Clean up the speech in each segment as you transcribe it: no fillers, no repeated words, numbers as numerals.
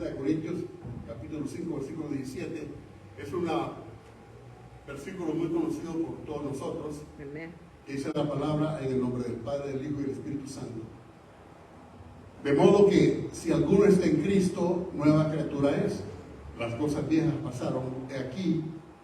2 Corintios, capítulo 5, versículo 17. Es un versículo muy conocido por todos nosotros. Amén. Que dice la palabra en el nombre del Padre, del Hijo y del Espíritu Santo. De modo que si alguno está en Cristo, nueva criatura es. Las cosas viejas pasaron, y aquí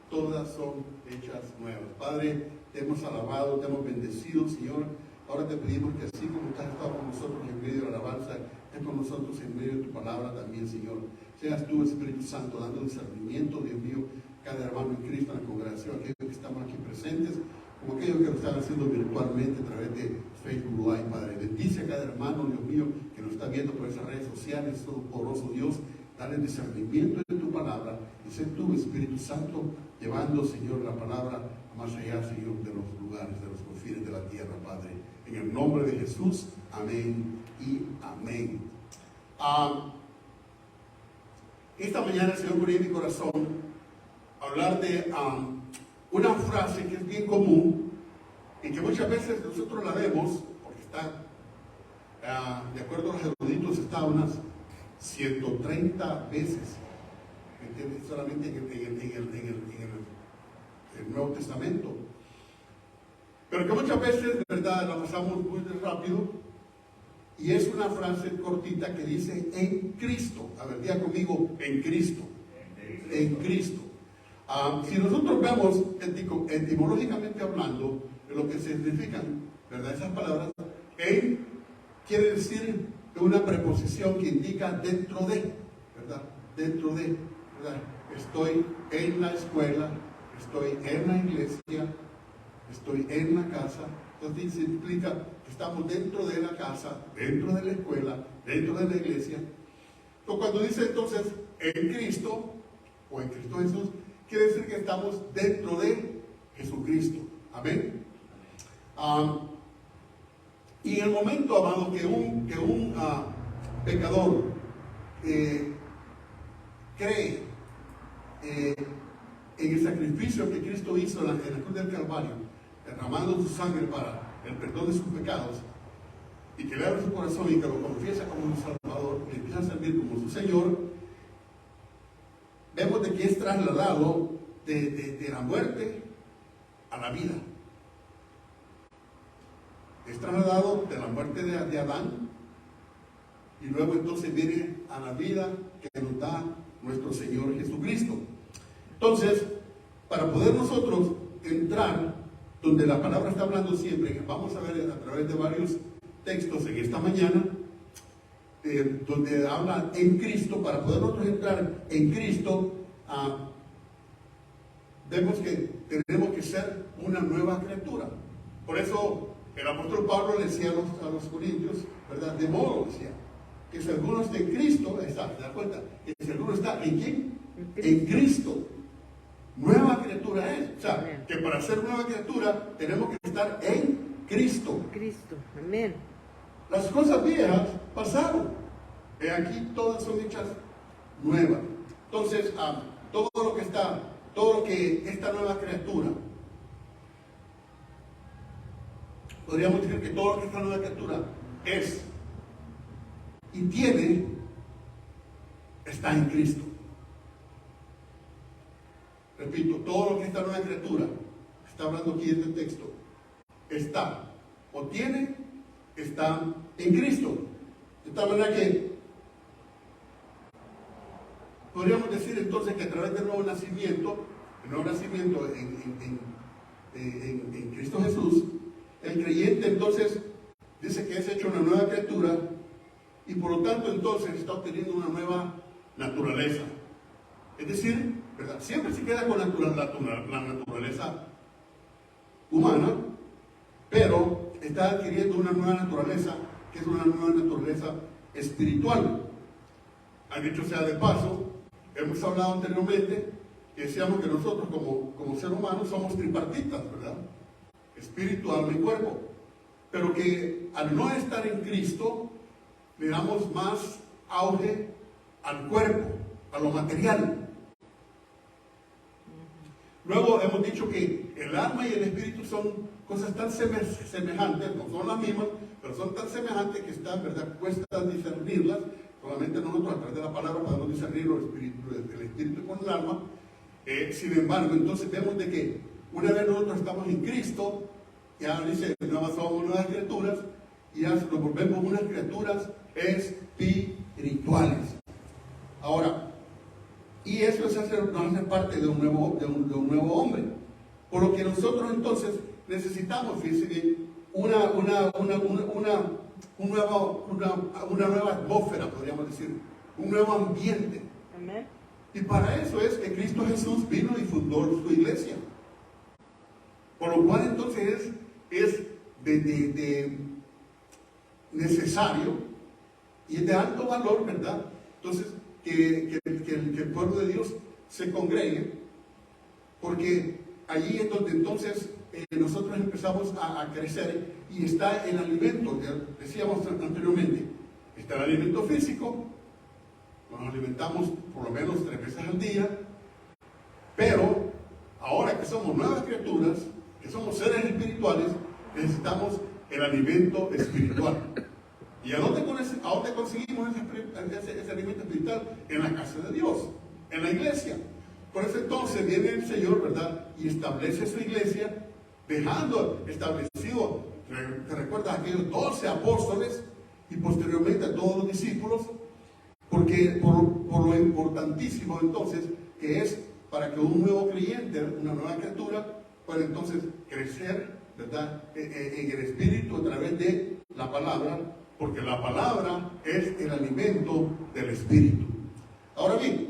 todas son hechas nuevas. Padre, te hemos alabado, te hemos bendecido, Señor. Ahora te pedimos que así como tú has estado con nosotros en medio de la alabanza, estés con nosotros en medio de tu palabra también, Señor. Seas tú, Espíritu Santo, dando discernimiento, Dios mío, cada hermano en Cristo, en la congregación, aquellos que estamos aquí presentes, como aquellos que lo están haciendo virtualmente a través de Facebook Live, Padre. Bendice a cada hermano, Dios mío, que nos está viendo por esas redes sociales, todopoderoso Dios. Dale discernimiento en tu palabra y sé tú, Espíritu Santo, llevando, Señor, la palabra más allá, Señor, de los lugares, de los confines de la tierra, Padre. En el nombre de Jesús, amén y amén. Esta mañana el Señor ponía en mi corazón hablar de una frase que es bien común y que muchas veces nosotros la vemos, porque está, de acuerdo a los eruditos, está unas 130 veces, ¿entiendes? Solamente en el Nuevo Testamento. Pero que muchas veces, de verdad, la pasamos muy rápido. Y es una frase cortita que dice en Cristo. A ver, diga conmigo, en Cristo. En Cristo. Si nosotros vemos etimológicamente hablando de lo que significan, ¿verdad? Esas palabras, en quiere decir una preposición que indica dentro de, ¿verdad? Dentro de, ¿verdad? Estoy en la escuela, estoy en la iglesia, estoy en la casa. Entonces se implica que estamos dentro de la casa, dentro de la escuela, dentro de la iglesia. Entonces, cuando dice entonces en Cristo o en Cristo Jesús, quiere decir que estamos dentro de Jesucristo. Amén. Y en el momento, amado, que un pecador cree en el sacrificio que Cristo hizo en la cruz del Calvario, derramando su sangre para el perdón de sus pecados, y que le abre su corazón y que lo confiesa como su Salvador, y empieza a servir como su Señor, vemos de que es trasladado de la muerte a la vida. Es trasladado de la muerte de Adán, y luego entonces viene a la vida que nos da nuestro Señor Jesucristo. Entonces, para poder nosotros entrar donde la palabra está hablando siempre, vamos a ver a través de varios textos en esta mañana, donde habla en Cristo. Para poder nosotros entrar en Cristo, vemos que tenemos que ser una nueva criatura. Por eso el apóstol Pablo le decía a los corintios, ¿verdad? De modo, decía, que si alguno está en Cristo, ahí está, ¿te das cuenta? Que si alguno está en ¿quién? En Cristo. Nueva criatura es. O sea, amén. Que para ser nueva criatura tenemos que estar en Cristo. Cristo, amén. Las cosas viejas pasaron. Y aquí todas son hechas nuevas. Entonces, todo lo que esta nueva criatura, podríamos decir que todo lo que esta nueva criatura es y tiene, está en Cristo. Repito, todo lo que esta nueva criatura, está hablando aquí en este texto, está o tiene, está en Cristo. De tal manera que podríamos decir entonces que a través del nuevo nacimiento, en Cristo Jesús, el creyente entonces dice que es hecho una nueva criatura y por lo tanto entonces está obteniendo una nueva naturaleza. Es decir, ¿verdad? Siempre se queda con la naturaleza humana, pero está adquiriendo una nueva naturaleza, que es una nueva naturaleza espiritual. Al dicho sea de paso, hemos hablado anteriormente que decíamos que nosotros como seres humanos somos tripartitas, ¿verdad? Espíritu, alma y cuerpo. Pero que al no estar en Cristo, le damos más auge al cuerpo, a lo material. Luego hemos dicho que el alma y el espíritu son cosas tan semejantes, no son las mismas, pero son tan semejantes que están, ¿verdad? Cuesta discernirlas, Solamente nosotros a través de la palabra podemos discernir el espíritu con el alma. Sin embargo, entonces vemos de que una vez nosotros estamos en Cristo, ya dice, somos nuevas criaturas, y ya nos volvemos unas criaturas espirituales. Ahora, y eso nos hace parte de un nuevo hombre. Por lo que nosotros entonces necesitamos, fíjense bien, una nueva atmósfera, podríamos decir, un nuevo ambiente. Amén. Y para eso es que Cristo Jesús vino y fundó su iglesia. Por lo cual entonces es necesario y es de alto valor, ¿verdad? Entonces, que el pueblo de Dios se congregue, porque allí es donde entonces nosotros empezamos a crecer y está el alimento, ya decíamos anteriormente, está el alimento físico, nos alimentamos por lo menos 3 veces al día, pero ahora que somos nuevas criaturas, que somos seres espirituales, necesitamos el alimento espiritual. ¿Y a dónde conseguimos ese alimento espiritual? En la casa de Dios, en la iglesia. Por eso entonces viene el Señor, ¿verdad? Y establece su iglesia, dejando establecido, ¿te recuerdas aquellos 12 apóstoles y posteriormente a todos los discípulos? Porque por lo importantísimo entonces que es para que un nuevo creyente, una nueva criatura, pueda entonces crecer, ¿verdad? En el espíritu a través de la palabra, porque la palabra es el alimento del espíritu. Ahora bien,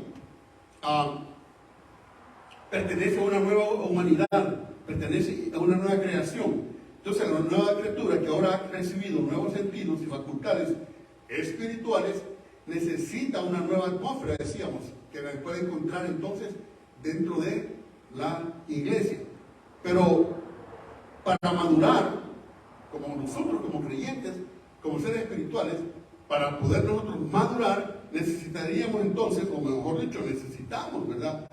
pertenece a una nueva humanidad, pertenece a una nueva creación. Entonces la nueva criatura que ahora ha recibido nuevos sentidos y facultades espirituales necesita una nueva atmósfera, decíamos, que la puede encontrar entonces dentro de la iglesia. Pero para madurar, como nosotros como creyentes, como seres espirituales, para poder nosotros madurar, necesitaríamos entonces, o mejor dicho, necesitamos, ¿verdad?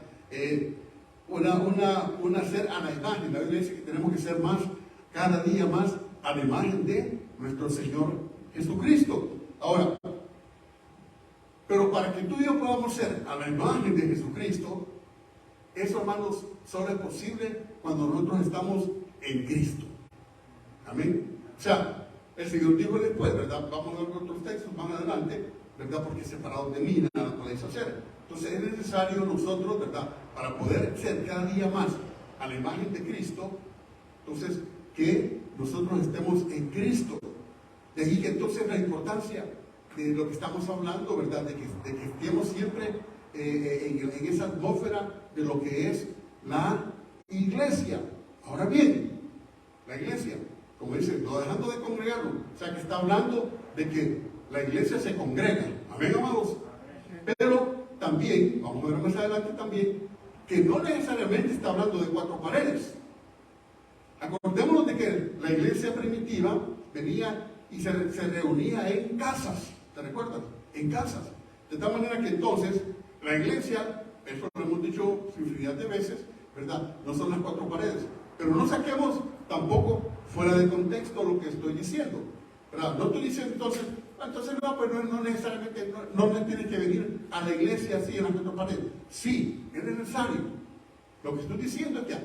Una ser a la imagen. La Biblia dice que tenemos que ser más, cada día más, a la imagen de nuestro Señor Jesucristo. Ahora, pero para que tú y yo podamos ser a la imagen de Jesucristo, eso, hermanos, solo es posible cuando nosotros estamos en Cristo. Amén. O sea, el Señor dijo después, ¿verdad? Vamos a ver otros textos más adelante, ¿verdad? Porque separados de mí nada podéis hacer. Entonces es necesario nosotros, ¿verdad? Para poder ser cada día más a la imagen de Cristo, entonces que nosotros estemos en Cristo. De ahí que entonces la importancia de lo que estamos hablando, ¿verdad? De que estemos siempre en esa atmósfera de lo que es la iglesia. Ahora bien, la iglesia, como dice, no dejando de congregarlo, o sea que está hablando de que la iglesia se congrega. Amén, amados. Pero también, vamos a ver más adelante también, que no necesariamente está hablando de 4 paredes. Acordémonos de que la iglesia primitiva venía y se reunía en casas. ¿Te recuerdas? En casas. De tal manera que entonces la iglesia, eso lo hemos dicho infinidad de veces, ¿verdad? No son las 4 paredes. Pero no saquemos tampoco fuera de contexto lo que estoy diciendo, ¿verdad? No estoy diciendo entonces no, pues no necesariamente, no tiene que venir a la iglesia así en las 4 paredes. Sí, es necesario. Lo que estoy diciendo es que,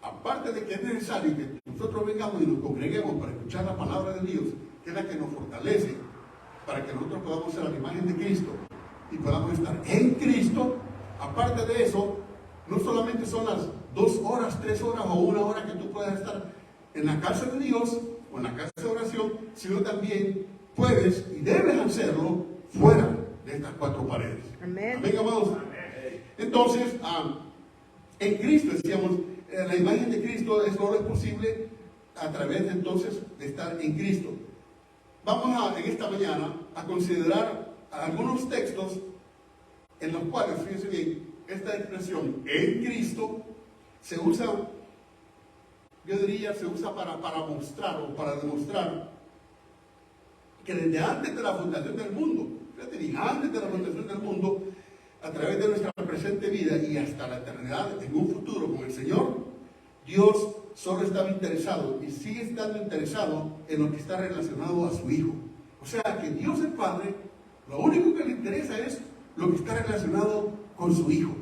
aparte de que es necesario que nosotros vengamos y nos congreguemos para escuchar la palabra de Dios, que es la que nos fortalece, para que nosotros podamos ser a la imagen de Cristo y podamos estar en Cristo, aparte de eso, no solamente son las 2 horas, 3 horas o 1 hora que tú puedas estar en la casa de Dios o en la casa de oración, sino también puedes y debes hacerlo fuera de estas 4 paredes. Amén. Amén, amados. Entonces, en Cristo, decíamos, la imagen de Cristo solo es posible a través de, entonces de estar en Cristo. Vamos en esta mañana a considerar algunos textos en los cuales, fíjense bien, esta expresión en Cristo se usa, yo diría, se usa para mostrar o para demostrar que desde antes de la fundación del mundo, fíjate, antes de la fundación del mundo, a través de nuestra presente vida y hasta la eternidad, en un futuro con el Señor, Dios solo estaba interesado y sigue estando interesado en lo que está relacionado a su Hijo. O sea que Dios el Padre Lo único que le interesa es lo que está relacionado con su Hijo.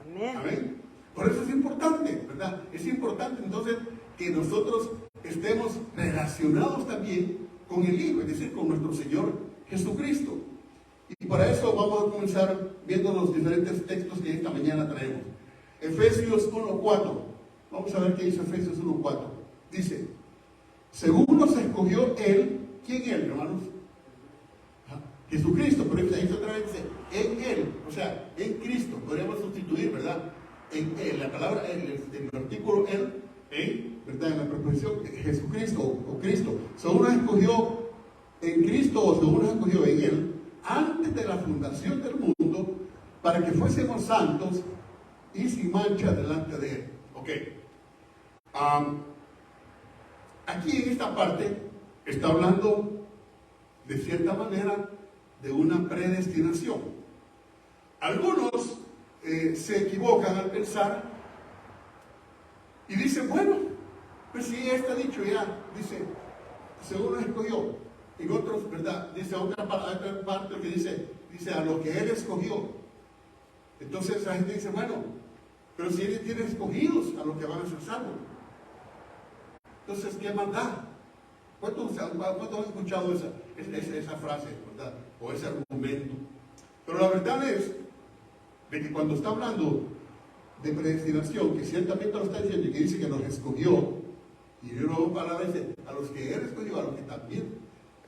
Amén. Amén. Por eso es importante, ¿verdad? Es importante entonces que nosotros estemos relacionados también con el Hijo, es decir, con nuestro Señor Jesucristo. Y para eso vamos a comenzar viendo los diferentes textos que esta mañana traemos. Efesios 1:4. Vamos a ver qué dice Efesios 1:4. Dice, según nos escogió Él, ¿quién Él, hermanos? Jesucristo, pero ahí otra vez dice, en Él, o sea, en Cristo, podríamos sustituir, ¿verdad? En Él, la palabra, el artículo Él, ¿verdad? En la preposición Jesucristo o Cristo, según nos escogió en Cristo o según nos escogió en Él, antes de la fundación del mundo, para que fuésemos santos y sin mancha delante de Él. Ok. Aquí en esta parte está hablando de cierta manera de una predestinación. Algunos se equivocan al pensar y dicen, bueno, pues si está dicho ya, dice, según nos escogió. En otros, ¿verdad? Dice otra parte que dice a lo que Él escogió. Entonces la gente dice, bueno, pero si Él tiene escogidos a los que van a ser salvos, entonces ¿qué más da? ¿Cuántos han escuchado esa frase, ¿verdad? O ese argumento? Pero la verdad es de que cuando está hablando de predestinación, que ciertamente lo está diciendo y que dice que nos escogió, y luego palabra dice a los que Él escogió, a los que también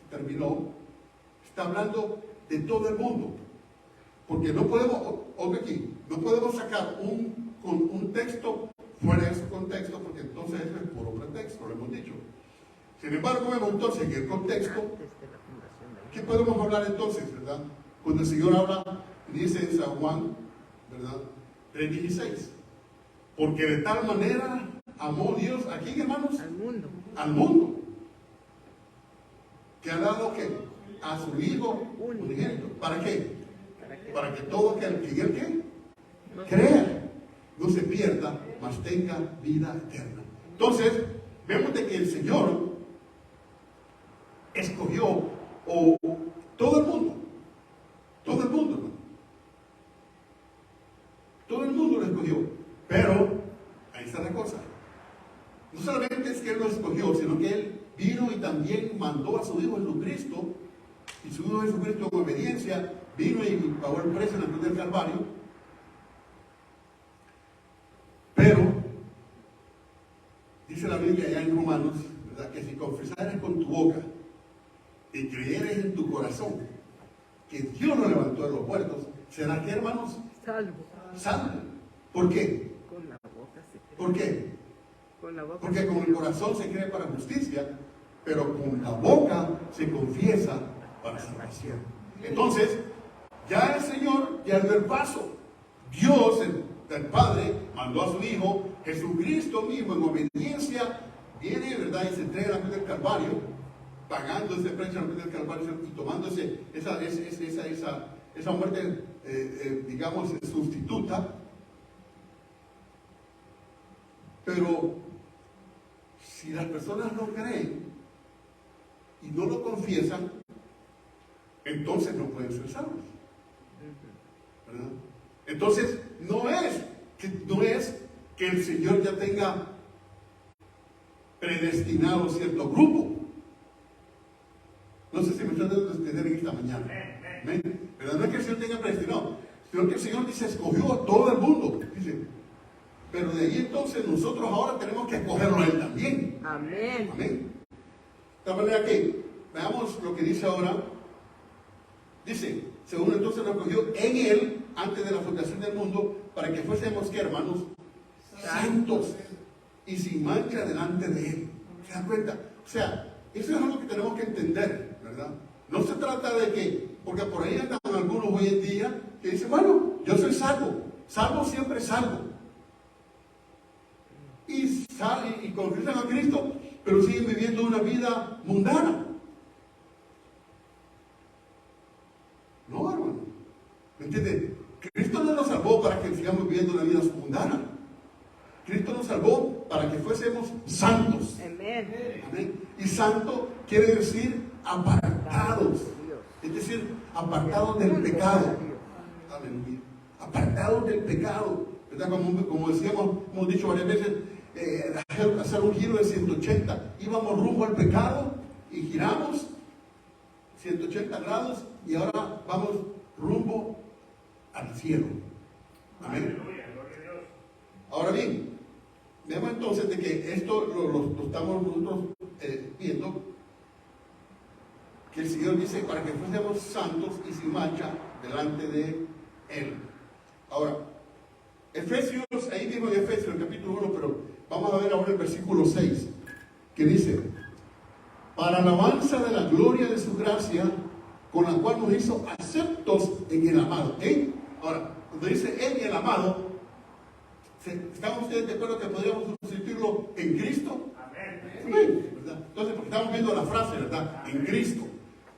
terminó, está hablando de todo el mundo. Porque no podemos, oiga aquí, no podemos sacar un texto fuera de su contexto, porque entonces eso es puro pretexto, lo hemos dicho. Sin embargo, vemos entonces en el contexto, ¿qué podemos hablar entonces, verdad? Cuando el Señor habla, dice en San Juan, ¿verdad? 3:16. Porque de tal manera amó Dios, ¿a quién, hermanos? Al mundo. Al mundo. Que ha dado ¿qué? A su Hijo unigénito. ¿Para qué? Para que todo aquel que en él crea no se pierda, mas tenga vida eterna. Entonces, vemos de que el Señor escogió todo el mundo, ¿no? Todo el mundo lo escogió. Pero, ahí está la cosa. No solamente es que Él lo escogió, sino que Él vino y también mandó a su Hijo Jesucristo, y su Hijo Jesucristo en obediencia vino y pagó el precio en la cruz del Calvario. Pero dice la Biblia allá en Romanos, ¿verdad? Que si confesares con tu boca y creyeres en tu corazón que Dios lo levantó de los muertos, será que, hermanos, salvo. ¿Por qué? Con la boca se cree. ¿Por qué? Con la boca. Porque con el corazón se cree para justicia, pero con la boca se confiesa para salvación. Entonces, ya el Señor ya dio el paso. Dios, el Padre, mandó a su Hijo, Jesucristo mismo en obediencia, viene, ¿verdad? Y se entrega la cruz del Calvario, pagando ese precio en la cruz del Calvario y tomando esa muerte, digamos, sustituta. Pero si las personas no creen y no lo confiesan, entonces no pueden ser salvos, ¿verdad? Entonces no es que el Señor ya tenga predestinado cierto grupo. No sé si me están dando a entender en esta mañana. ¿Amén? Pero no es que el Señor tenga predestinado, sino que el Señor dice, escogió a todo el mundo. Dice, pero de ahí entonces nosotros ahora tenemos que escogerlo a Él también. Amén. Amén. De manera que veamos lo que dice ahora. Dice, según entonces nos escogió en Él antes de la fundación del mundo, para que fuésemos, ¿qué, hermanos? Santos y sin mancha delante de Él. ¿Se dan cuenta? O sea, eso es algo que tenemos que entender, ¿verdad? No se trata de que, porque por ahí andan algunos hoy en día que dicen, bueno, yo soy salvo. Salvo siempre salvo. Y confiesan a Cristo, pero siguen viviendo una vida mundana. No, hermano. ¿Me entiende? Cristo no nos salvó para que sigamos viviendo una vida mundana. Cristo nos salvó para que fuésemos santos. Amén. Amén. Y santo quiere decir apartados. Es decir, apartados del pecado. Aleluya. Apartados del pecado. ¿Verdad? Como decíamos, hemos dicho varias veces, hacer un giro de 180. Íbamos rumbo al pecado y giramos 180 grados y ahora vamos rumbo al cielo. Amén. Ahora bien, vemos entonces de que esto lo estamos nosotros viendo, que el Señor dice para que fuésemos santos y sin mancha delante de Él. Ahora, Efesios, ahí mismo en Efesios, el capítulo 1, pero vamos a ver ahora el versículo 6, que dice, para alabanza de la gloria de su gracia, con la cual nos hizo aceptos en el amado. Ahora, cuando dice en el amado, ¿están ustedes de acuerdo que podríamos sustituirlo en Cristo? Amén. ¿Verdad? Entonces, porque estamos viendo la frase, ¿verdad? En Cristo.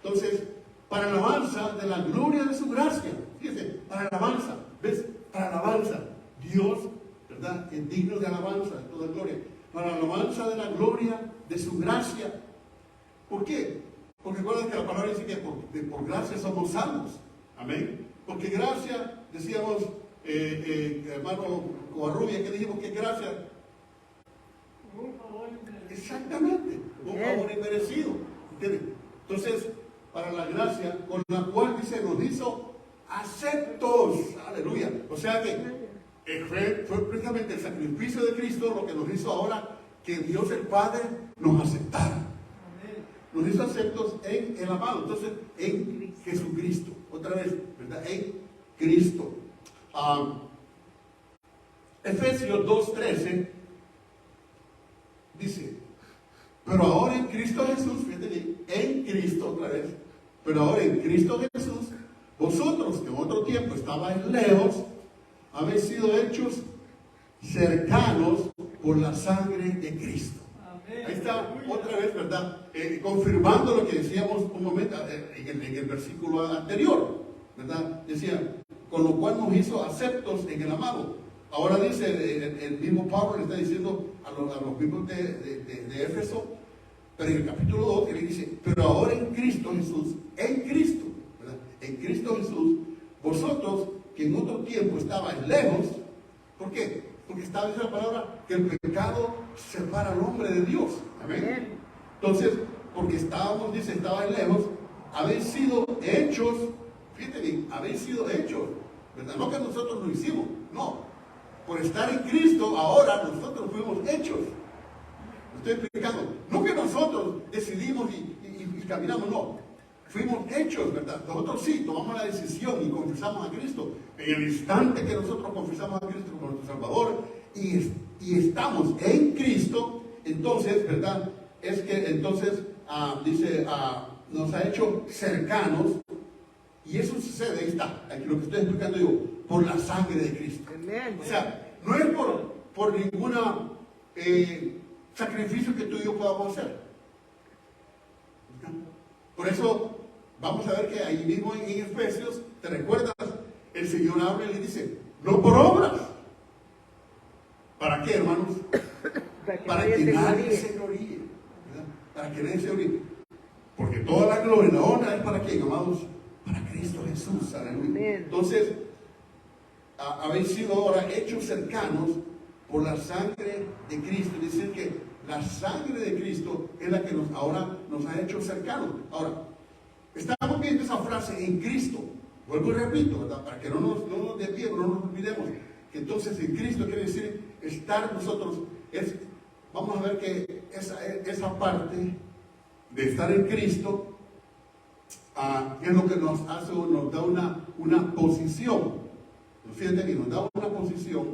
Entonces, para alabanza de la gloria de su gracia. Fíjense, para alabanza. ¿Ves? Para alabanza. Dios, ¿verdad? Es digno de alabanza, de toda gloria. Para alabanza de la gloria de su gracia. ¿Por qué? Porque recuerden que la palabra dice que por gracia somos salvos. Amén. Porque gracia, decíamos, hermano Covarrubia, que dijimos que gracia. Un favor inmerecido. Exactamente, un favor inmerecido. ¿Entiendes? Entonces, para la gracia con la cual dice, nos hizo aceptos. Aleluya. O sea que fue precisamente el sacrificio de Cristo lo que nos hizo ahora que Dios el Padre nos aceptara. Nos hizo aceptos en el amado. Entonces, en Jesucristo. Otra vez, ¿verdad? En Cristo. Efesios 2:13 dice, pero ahora en Cristo Jesús, fíjate bien, en Cristo otra vez, pero ahora en Cristo Jesús, vosotros que en otro tiempo estabais lejos, habéis sido hechos cercanos por la sangre de Cristo. Ahí está otra vez, ¿verdad? Confirmando lo que decíamos un momento en el versículo anterior, ¿verdad? Decía, con lo cual nos hizo aceptos en el amado. Ahora dice, el mismo Pablo le está diciendo a los mismos de Éfeso, pero en el capítulo 2 él dice, pero ahora en Cristo Jesús, en Cristo, ¿verdad? En Cristo Jesús, vosotros que en otro tiempo estabais lejos, ¿por qué? Porque estaba diciendo la palabra que el pecado separa al hombre de Dios. Amén. Entonces, porque estábamos, dice, estabais lejos, habéis sido hechos, fíjate bien, habéis sido hechos, ¿verdad? No que nosotros lo hicimos, no. Por estar en Cristo, ahora nosotros fuimos hechos. Estoy explicando. No que nosotros decidimos y caminamos, no. Fuimos hechos, ¿verdad? Nosotros sí tomamos la decisión y confesamos a Cristo. En el instante que nosotros confesamos a Cristo como nuestro Salvador y estamos en Cristo, entonces, ¿verdad? Es que entonces, dice, nos ha hecho cercanos. Y eso sucede, ahí está, aquí lo que estoy explicando yo, por la sangre de Cristo. Amén. O sea, no es por ninguna sacrificio que tú y yo podamos hacer. Por eso, vamos a ver que ahí mismo en Efesios, ¿te recuerdas? El Señor habla y le dice, no por obras. ¿Para qué, hermanos? Para que nadie se gloríe. Para que nadie se gloríe. Porque toda la gloria y la honra es para quién, amados. Para Cristo Jesús, aleluya. Entonces, habéis sido ahora hechos cercanos por la sangre de Cristo. Es decir, que la sangre de Cristo es la que ahora nos ha hecho cercanos. Ahora, estamos viendo esa frase en Cristo. Vuelvo y repito, ¿verdad? Para que no nos desviemos, no nos olvidemos. Que entonces en Cristo quiere decir estar nosotros. Vamos a ver que esa parte de estar en Cristo es lo que nos hace, nos da una posición. Fíjate bien, nos da una posición,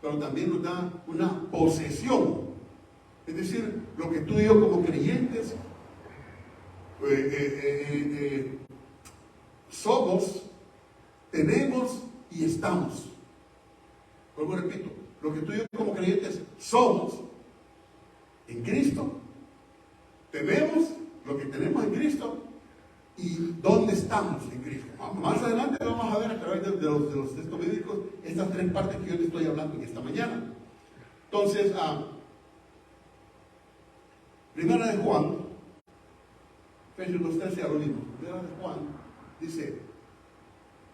pero también nos da una posesión. Es decir, lo que tú y yo como creyentes somos, tenemos y estamos. Vuelvo y repito, lo que tú y yo como creyentes somos en Cristo, tenemos lo que tenemos en Cristo y dónde estamos en Cristo. Más adelante vamos a ver a través de los textos bíblicos estas tres partes que yo te estoy hablando en esta mañana. Entonces, Primera de Juan, Efesios 2:13 a lo mismo. Primera de Juan Dice,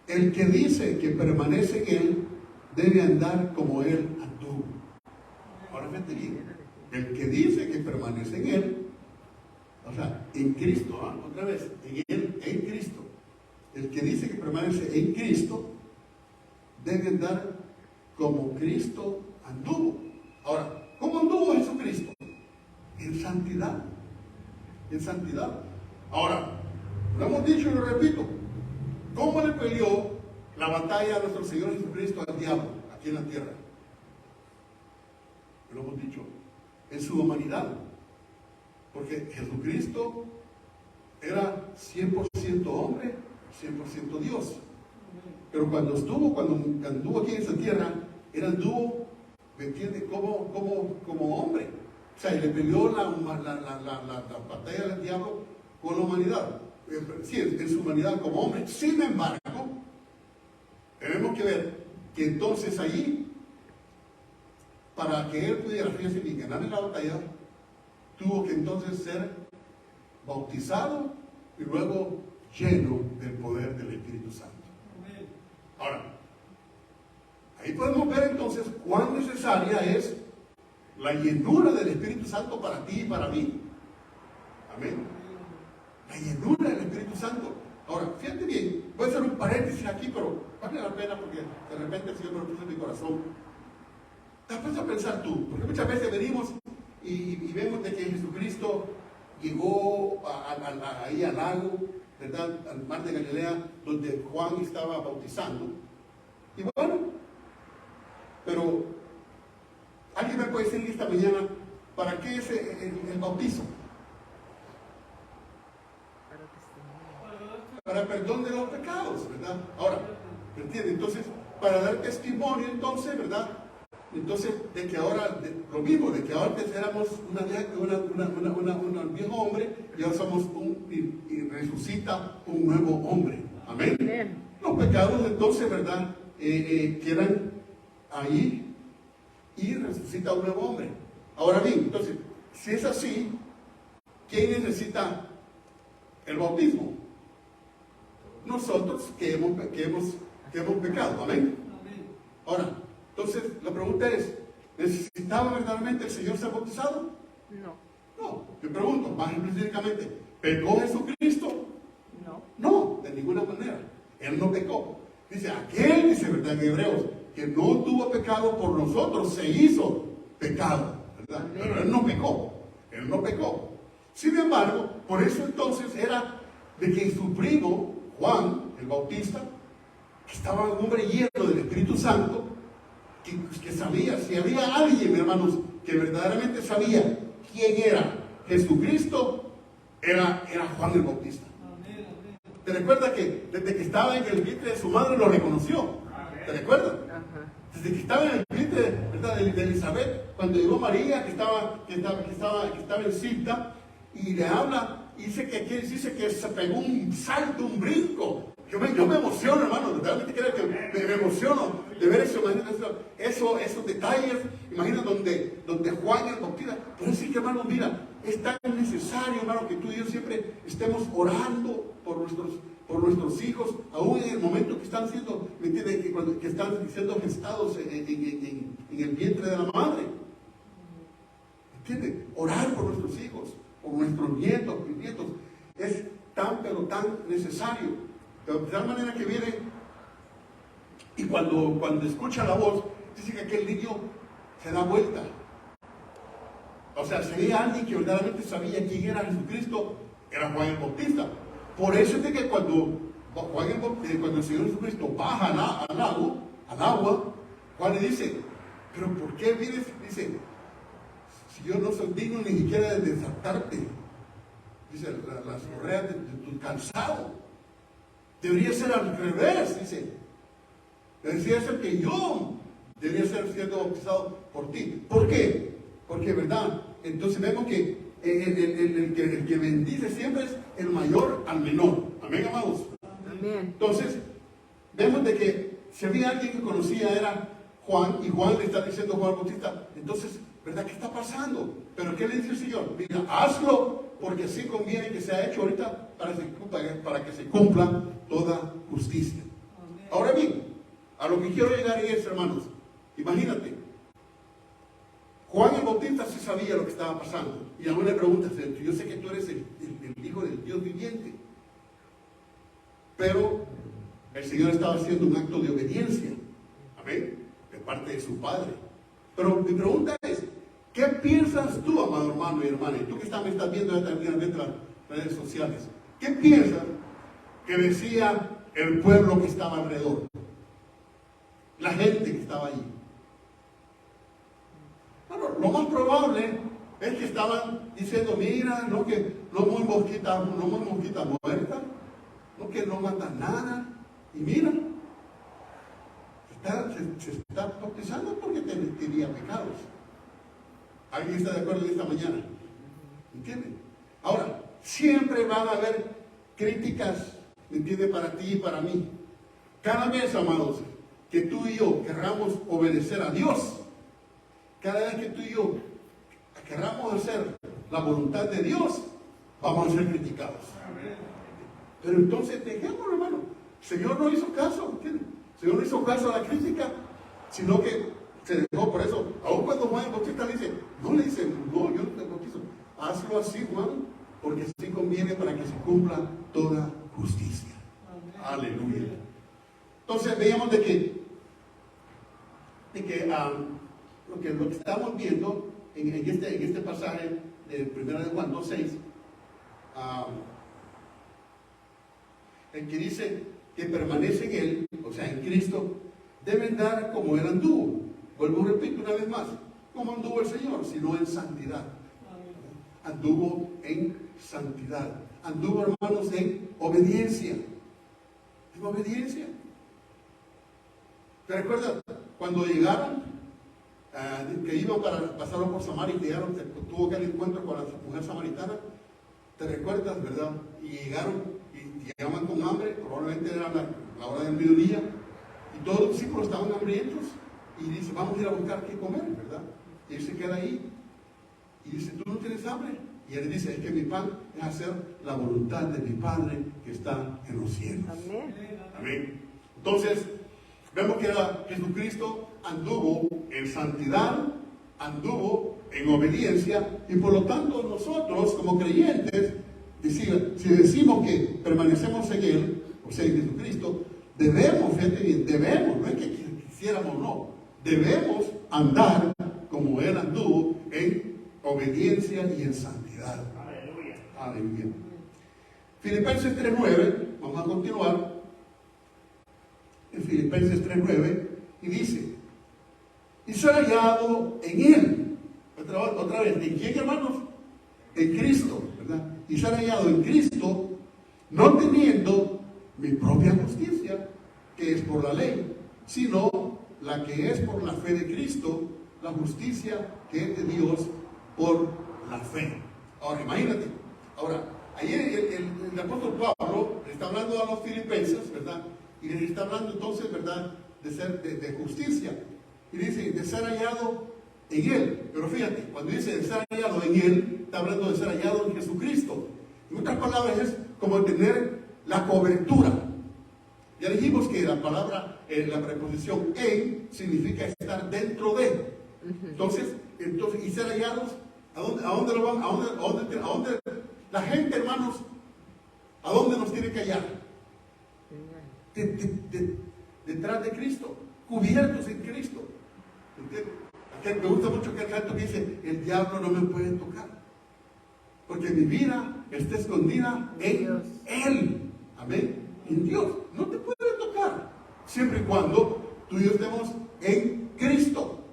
el que dice que permanece en él debe andar como él anduvo. Ahora fíjate bien, el que dice que permanece en él, o sea, en Cristo, otra vez, en él, en Cristo. El que dice que permanece en Cristo debe andar como Cristo anduvo. Ahora, ¿cómo anduvo Jesucristo? En santidad. En santidad. Ahora, lo hemos dicho y lo repito. ¿Cómo le peleó la batalla a nuestro Señor Jesucristo al diablo aquí en la tierra? Lo hemos dicho. En su humanidad. Porque Jesucristo era 100% hombre, 100% Dios. Pero cuando anduvo aquí en esta tierra, él anduvo, ¿me entiende? Como hombre. O sea, le peleó la batalla del diablo con la humanidad. Sí, en su humanidad como hombre. Sin embargo, tenemos que ver que entonces allí, para que él pudiera, fíjense bien, ganar en la batalla, tuvo que entonces ser bautizado y luego lleno del poder del Espíritu Santo. Ahora, ahí podemos ver entonces cuán necesaria es la llenura del Espíritu Santo para ti y para mí. Amén. La llenura del Espíritu Santo. Ahora, fíjate bien, voy a hacer un paréntesis aquí, pero vale la pena porque de repente el Señor me lo puso en mi corazón. Te has puesto a pensar tú, porque muchas veces venimos y vemos de que Jesucristo llegó ahí al lago, ¿verdad? Al mar de Galilea, donde Juan estaba bautizando. Y bueno, pero alguien me puede decir esta mañana, ¿para qué es el bautizo? Para perdón de los pecados, ¿verdad? Ahora, ¿me entiende? Entonces, para dar testimonio, entonces, ¿verdad? Entonces, de que ahora, lo mismo, de que ahora antes éramos un viejo hombre, y ahora somos y resucita un nuevo hombre. Amén. Amén. Los pecados, entonces, ¿verdad? Quedan ahí y resucita un nuevo hombre. Ahora bien, entonces, si es así, ¿quién necesita el bautismo? Nosotros que hemos pecado. Amén. Ahora, entonces, la pregunta es, ¿necesitaba verdaderamente el Señor ser bautizado? No. No. Yo pregunto, más específicamente, ¿pecó Jesucristo? No. No, de ninguna manera. Él no pecó. Dice, aquel, dice, ¿verdad? En Hebreos, que no tuvo pecado por nosotros, se hizo pecado, ¿verdad? Amén. Pero él no pecó. Él no pecó. Sin embargo, por eso entonces era de que su primo, Juan, el Bautista, que estaba un hombre lleno del Espíritu Santo, que sabía, si había alguien, hermanos, que verdaderamente sabía quién era Jesucristo, era Juan el Bautista. ¿Te recuerdas que desde que estaba en el vientre de su madre lo reconoció? ¿Te recuerdas? Ajá. Desde que estaba en el vientre, ¿verdad? de Elizabeth, cuando llegó María, que estaba encinta, y le habla, y dice que se pegó un salto, un brinco. Yo me emociono, hermano, realmente creo que me emociono de ver eso, esos detalles. Imagina donde Juan el Bautista. Por eso es que, hermano, mira, es tan necesario, hermano, que tú y yo siempre estemos orando por nuestros hijos, aún en el momento que están siendo, ¿me entiendes? Que están siendo gestados en el vientre de la madre. ¿Me entiendes? Orar por nuestros hijos, por nuestros nietos, bisnietos, es pero tan necesario. De tal manera que viene y cuando escucha la voz, dice que aquel niño se da vuelta. O sea, sería alguien que verdaderamente sabía quién era Jesucristo, era Juan el Bautista. Por eso es de que cuando el Señor Jesucristo baja al agua, Juan le dice, pero ¿por qué vienes? Dice, si yo no soy digno ni siquiera de desatarte, dice, las correas de tu calzado. Debería ser al revés, dice. Debería ser que yo debería ser siendo bautizado por ti. ¿Por qué? Porque, ¿verdad? Entonces vemos que el que bendice siempre es el mayor al menor. Amén, amados. Amén. Entonces, vemos de que si había alguien que conocía era Juan, y Juan le está diciendo a Juan Bautista, entonces, ¿verdad? ¿Qué está pasando? Pero ¿qué le dice el Señor? Mira, hazlo, porque así conviene que sea hecho ahorita para que se cumpla toda justicia. Ahora bien, a lo que quiero llegar es, hermanos, imagínate, Juan el Bautista sí sabía lo que estaba pasando. Y aún le preguntas, yo sé que tú eres el Hijo del Dios viviente. Pero el Señor estaba haciendo un acto de obediencia. Amén. De parte de su Padre. Pero mi pregunta es, ¿qué piensas tú, amado hermano y hermana? Y tú que me estás viendo también en las redes sociales. ¿Qué piensas que decía el pueblo que estaba alrededor? La gente que estaba allí. Bueno, lo más probable es que estaban diciendo, mira, no muy mosquita muerta, no que no mata nada, y mira, se está bautizando porque tenía pecados. ¿Alguien está de acuerdo esta mañana? ¿Entienden? Ahora, siempre van a haber críticas, ¿me entiende? Para ti y para mí. Cada vez, amados, que tú y yo querramos obedecer a Dios, cada vez que tú y yo querramos hacer la voluntad de Dios, vamos a ser criticados. Pero entonces dejémoslo, hermano. El Señor no hizo caso, ¿entiendes? El Señor no hizo caso a la crítica, sino que se dejó. Por eso, aun cuando Juan el Bautista le dice, no, yo no te bautizo. Hazlo así, Juan, porque así conviene para que se cumpla toda justicia. Amén. Aleluya. Entonces veíamos de que lo que estamos viendo en este pasaje de 1 de Juan 2:6, el que dice que permanece en Él, o sea, en Cristo, deben dar como Él anduvo. Vuelvo, repito una vez más, como anduvo el Señor, sino en santidad. Anduvo en santidad. Anduvo, hermanos, en obediencia. En obediencia. ¿Te recuerdas cuando llegaron? Que iban para pasarlo por Samaria y llegaron, tuvo aquel encuentro con la mujer samaritana. ¿Te recuerdas, verdad? Y llegaban con hambre, probablemente era la hora del mediodía, y todos los discípulos estaban hambrientos, y dice, vamos a ir a buscar qué comer, ¿verdad? Y él se queda ahí, y dice, ¿tú no tienes hambre? Y él dice, es que mi pan es hacer la voluntad de mi Padre que está en los cielos. Amén. Amén. Entonces, vemos que Jesucristo anduvo en santidad, anduvo en obediencia, y por lo tanto nosotros como creyentes, si decimos que permanecemos en Él, o sea, en Jesucristo, debemos, fíjate bien, no es que quisiéramos, no, debemos andar como Él anduvo en obediencia y en santidad. Aleluya. Aleluya. Filipenses 3:9, vamos a continuar. En Filipenses 3:9, y dice, y ser hallado en Él. Otra vez, ¿en quién, hermanos? En Cristo, ¿verdad? Y ser hallado en Cristo, no teniendo mi propia justicia, que es por la ley, sino la que es por la fe de Cristo, la justicia que es de Dios por la fe. Ahora, imagínate. Ahora, ahí el apóstol Pablo está hablando a los filipenses, ¿verdad? Y les está hablando entonces, ¿verdad?, de justicia. Y dice, de ser hallado en Él. Pero fíjate, cuando dice de ser hallado en Él, está hablando de ser hallado en Jesucristo. En otras palabras, es como tener la cobertura. Ya dijimos que la palabra, la preposición en, significa estar dentro de. Entonces, y ser hallados, ¿a dónde lo van? ¿A dónde? La gente, hermanos, ¿a dónde nos tiene que hallar? Detrás de Cristo, cubiertos en Cristo. ¿Entiendes? Me gusta mucho que el canto que dice, el diablo no me puede tocar, porque mi vida está escondida en Dios. Él. Amén. En Dios. No te puede tocar, siempre y cuando tú y yo estemos en Cristo.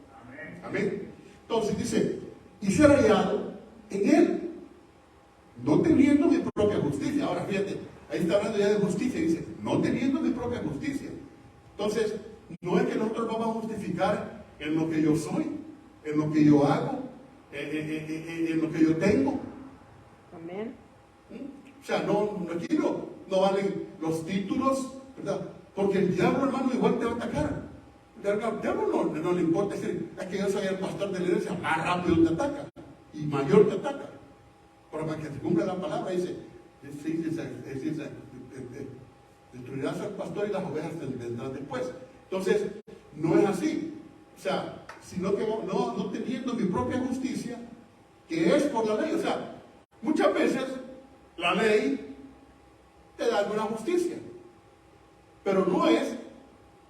Amén. Entonces dice, y ser hallado en Él, no teniendo mi propia justicia. Ahora fíjate, ahí está hablando ya de justicia, dice, no teniendo mi propia justicia. Entonces, no es que nosotros vamos a justificar en lo que yo soy, en lo que yo hago, en lo que yo tengo. Amén. O sea, aquí no valen los títulos, ¿verdad? Porque el diablo, hermano, igual te va a atacar. El diablo no le importa decir, es que yo soy el pastor de la iglesia, más rápido te ataca y mayor te ataca. Pero para que se cumpla la palabra, dice, destruirás al pastor y las ovejas vendrán después. Entonces, no es así. O sea, sino que no teniendo mi propia justicia, que es por la ley. O sea, muchas veces la ley te da alguna justicia, pero no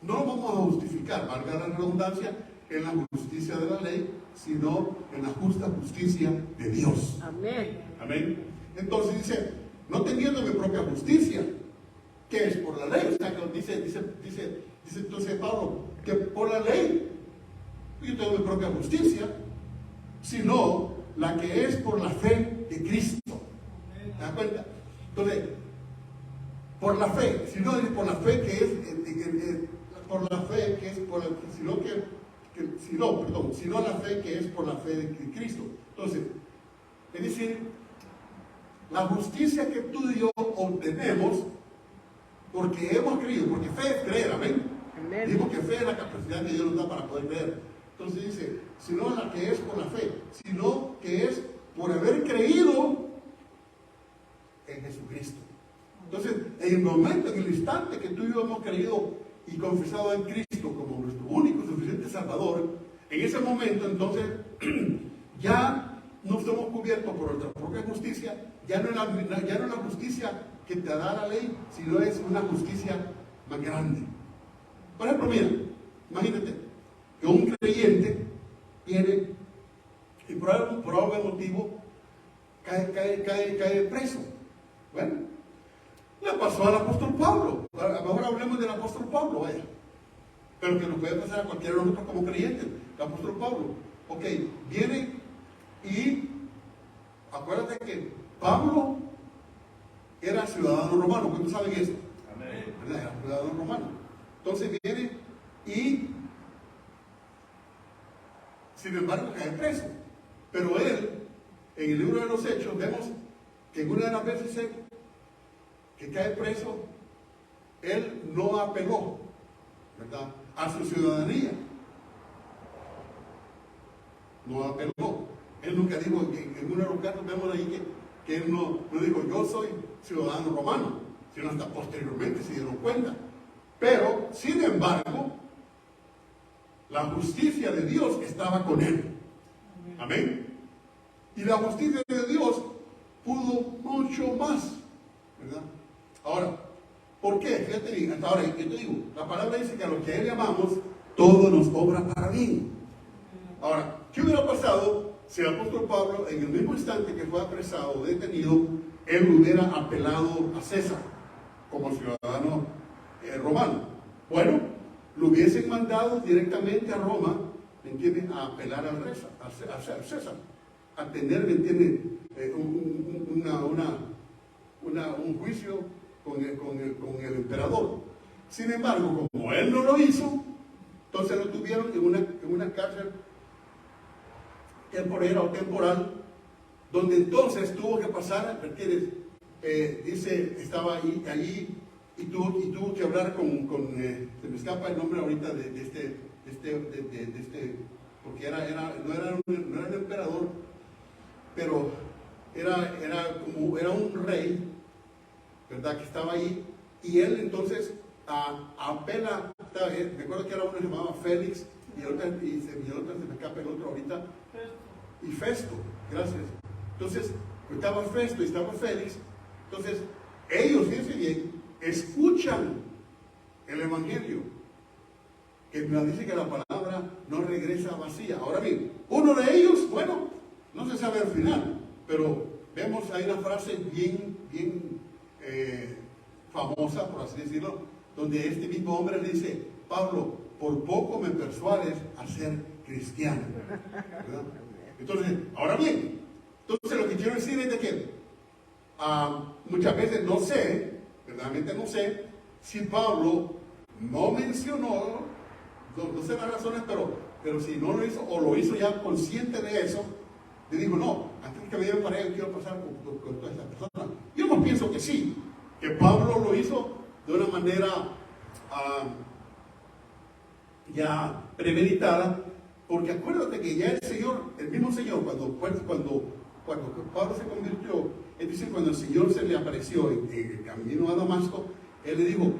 lo vamos a justificar, valga la redundancia, en la justicia de la ley, sino en la justa justicia de Dios. Amén. Amén. Entonces dice, no teniendo mi propia justicia, que es por la ley. O sea, que dice entonces Pablo, que por la ley yo tengo mi propia justicia, sino la que es por la fe de Cristo. ¿Te das cuenta? Entonces, por la fe, sino por la fe que es, por la fe que es por la, sino la fe que es por la fe de Cristo. Entonces, es decir, la justicia que tú y yo obtenemos porque hemos creído, porque fe es creer, amén. Amén. Digo que fe es la capacidad que Dios nos da para poder creer. Entonces dice, sino la que es por la fe, sino que es por haber creído en Jesucristo. Entonces, en el momento, en el instante que tú y yo hemos creído y confesado en Cristo como nuestro único y suficiente Salvador, en ese momento entonces ya no somos cubiertos por nuestra propia justicia, ya no es la justicia que te da la ley, sino es una justicia más grande. Por ejemplo, mira, imagínate que un creyente viene y por algún motivo cae preso. Bueno, le pasó al apóstol Pablo. Ahora hablemos del apóstol Pablo, vaya. Pero que nos puede pasar a cualquiera de nosotros como creyentes. El apóstol Pablo. Ok, viene y acuérdate que Pablo era ciudadano romano. ¿Cuántos saben eso? Amén. Era ciudadano romano. Entonces viene y, sin embargo, cae preso. Pero él, en el libro de los Hechos, vemos que en una de las veces que cae preso, él no apeló, ¿verdad?, a su ciudadanía. No apeló. Él nunca dijo, en uno de los casos vemos ahí que él no dijo, yo soy ciudadano romano, sino hasta posteriormente se dieron cuenta. Pero, sin embargo, la justicia de Dios estaba con él. Amén. Y la justicia de Dios pudo mucho más, ¿verdad? Ahora, ¿por qué? Fíjate, hasta ahora yo te digo, la palabra dice que a los que a Él llamamos, todo nos obra para bien. Ahora, ¿qué hubiera pasado si el apóstol Pablo, en el mismo instante que fue apresado, detenido, él hubiera apelado a César como ciudadano romano? Bueno, lo hubiesen mandado directamente a Roma, ¿me entienden?, a apelar al César, a tener, ¿me entienden?, un juicio con el emperador. Sin embargo, como él no lo hizo, entonces lo tuvieron en una cárcel temporal, donde entonces tuvo que pasar, ¿me entiendes? Dice, estaba allí y tuvo que hablar se me escapa el nombre ahorita de este, porque no era el emperador, pero era un rey, ¿verdad?, que estaba ahí, y él entonces apela, me acuerdo que era uno que se llamaba Félix, y se me escapa el otro ahorita, y Festo, gracias. Entonces, estaba Festo y estaba Félix, entonces ellos, fíjense bien, escuchan el Evangelio, que nos dice que la palabra no regresa vacía. Ahora bien, uno de ellos, bueno, no se sabe al final, pero vemos ahí una frase bien famosa, por así decirlo, donde este mismo hombre le dice, Pablo, por poco me persuades a ser cristiano, ¿verdad? Entonces, ahora bien, entonces lo que quiero decir es de que muchas veces no sé, verdaderamente no sé, si Pablo no mencionó, no sé las razones, pero si no lo hizo, o lo hizo ya consciente de eso, le digo, no, antes que me lleven para allá, yo quiero pasar con todas estas personas. Yo no pienso que sí, que Pablo lo hizo de una manera ya premeditada, porque acuérdate que ya el mismo Señor, cuando Pablo se convirtió Es decir, cuando el Señor se le apareció en el camino a Damasco, Él le dijo,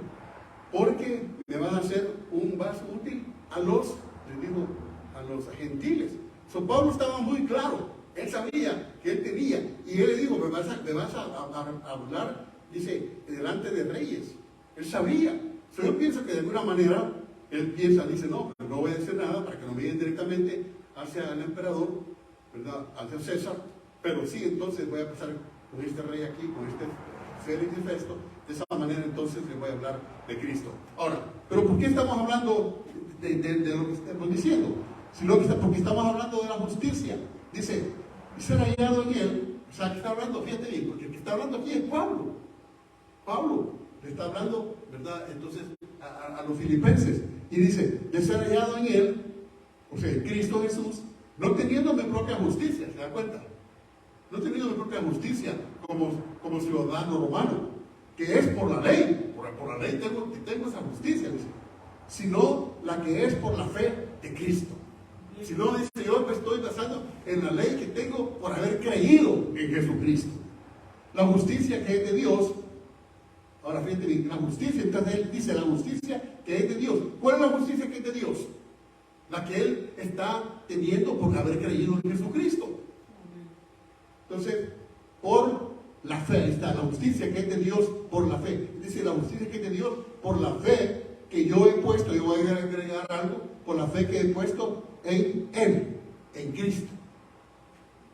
porque me van a hacer un vaso útil a los gentiles. So, Pablo estaba muy claro, él sabía que él tenía, y él le dijo, me vas a hablar, dice, delante de reyes. Él sabía. So, yo pienso que de alguna manera, él piensa, dice, no voy a decir nada para que no me digan directamente hacia el emperador, ¿verdad? Hacia César, pero sí, entonces voy a pasar con este rey aquí, con este Félix y Festo, de esa manera entonces le voy a hablar de Cristo. Ahora, ¿pero por qué estamos hablando de lo que estamos diciendo? Porque estamos hablando de la justicia. Dice, y ser hallado en él, o sea, que está hablando, fíjate bien, porque el que está hablando aquí es Pablo. Pablo le está hablando, ¿verdad? Entonces, a los filipenses, y dice, de ser hallado en él, o sea, en Cristo Jesús, no teniendo mi propia justicia, ¿se da cuenta? No teniendo mi propia justicia como ciudadano romano, que es por la ley, por la ley tengo esa justicia, dice, sino la que es por la fe de Cristo. Si no, dice, yo me estoy basando en la ley que tengo por haber creído en Jesucristo. La justicia que es de Dios. Ahora fíjate bien, la justicia, entonces él dice la justicia que es de Dios. ¿Cuál es la justicia que es de Dios? La que él está teniendo por haber creído en Jesucristo. Entonces, por la fe, ahí está, la justicia que es de Dios por la fe. Dice la justicia que es de Dios por la fe que yo he puesto, yo voy a agregar algo, por la fe que he puesto en Él, en Cristo.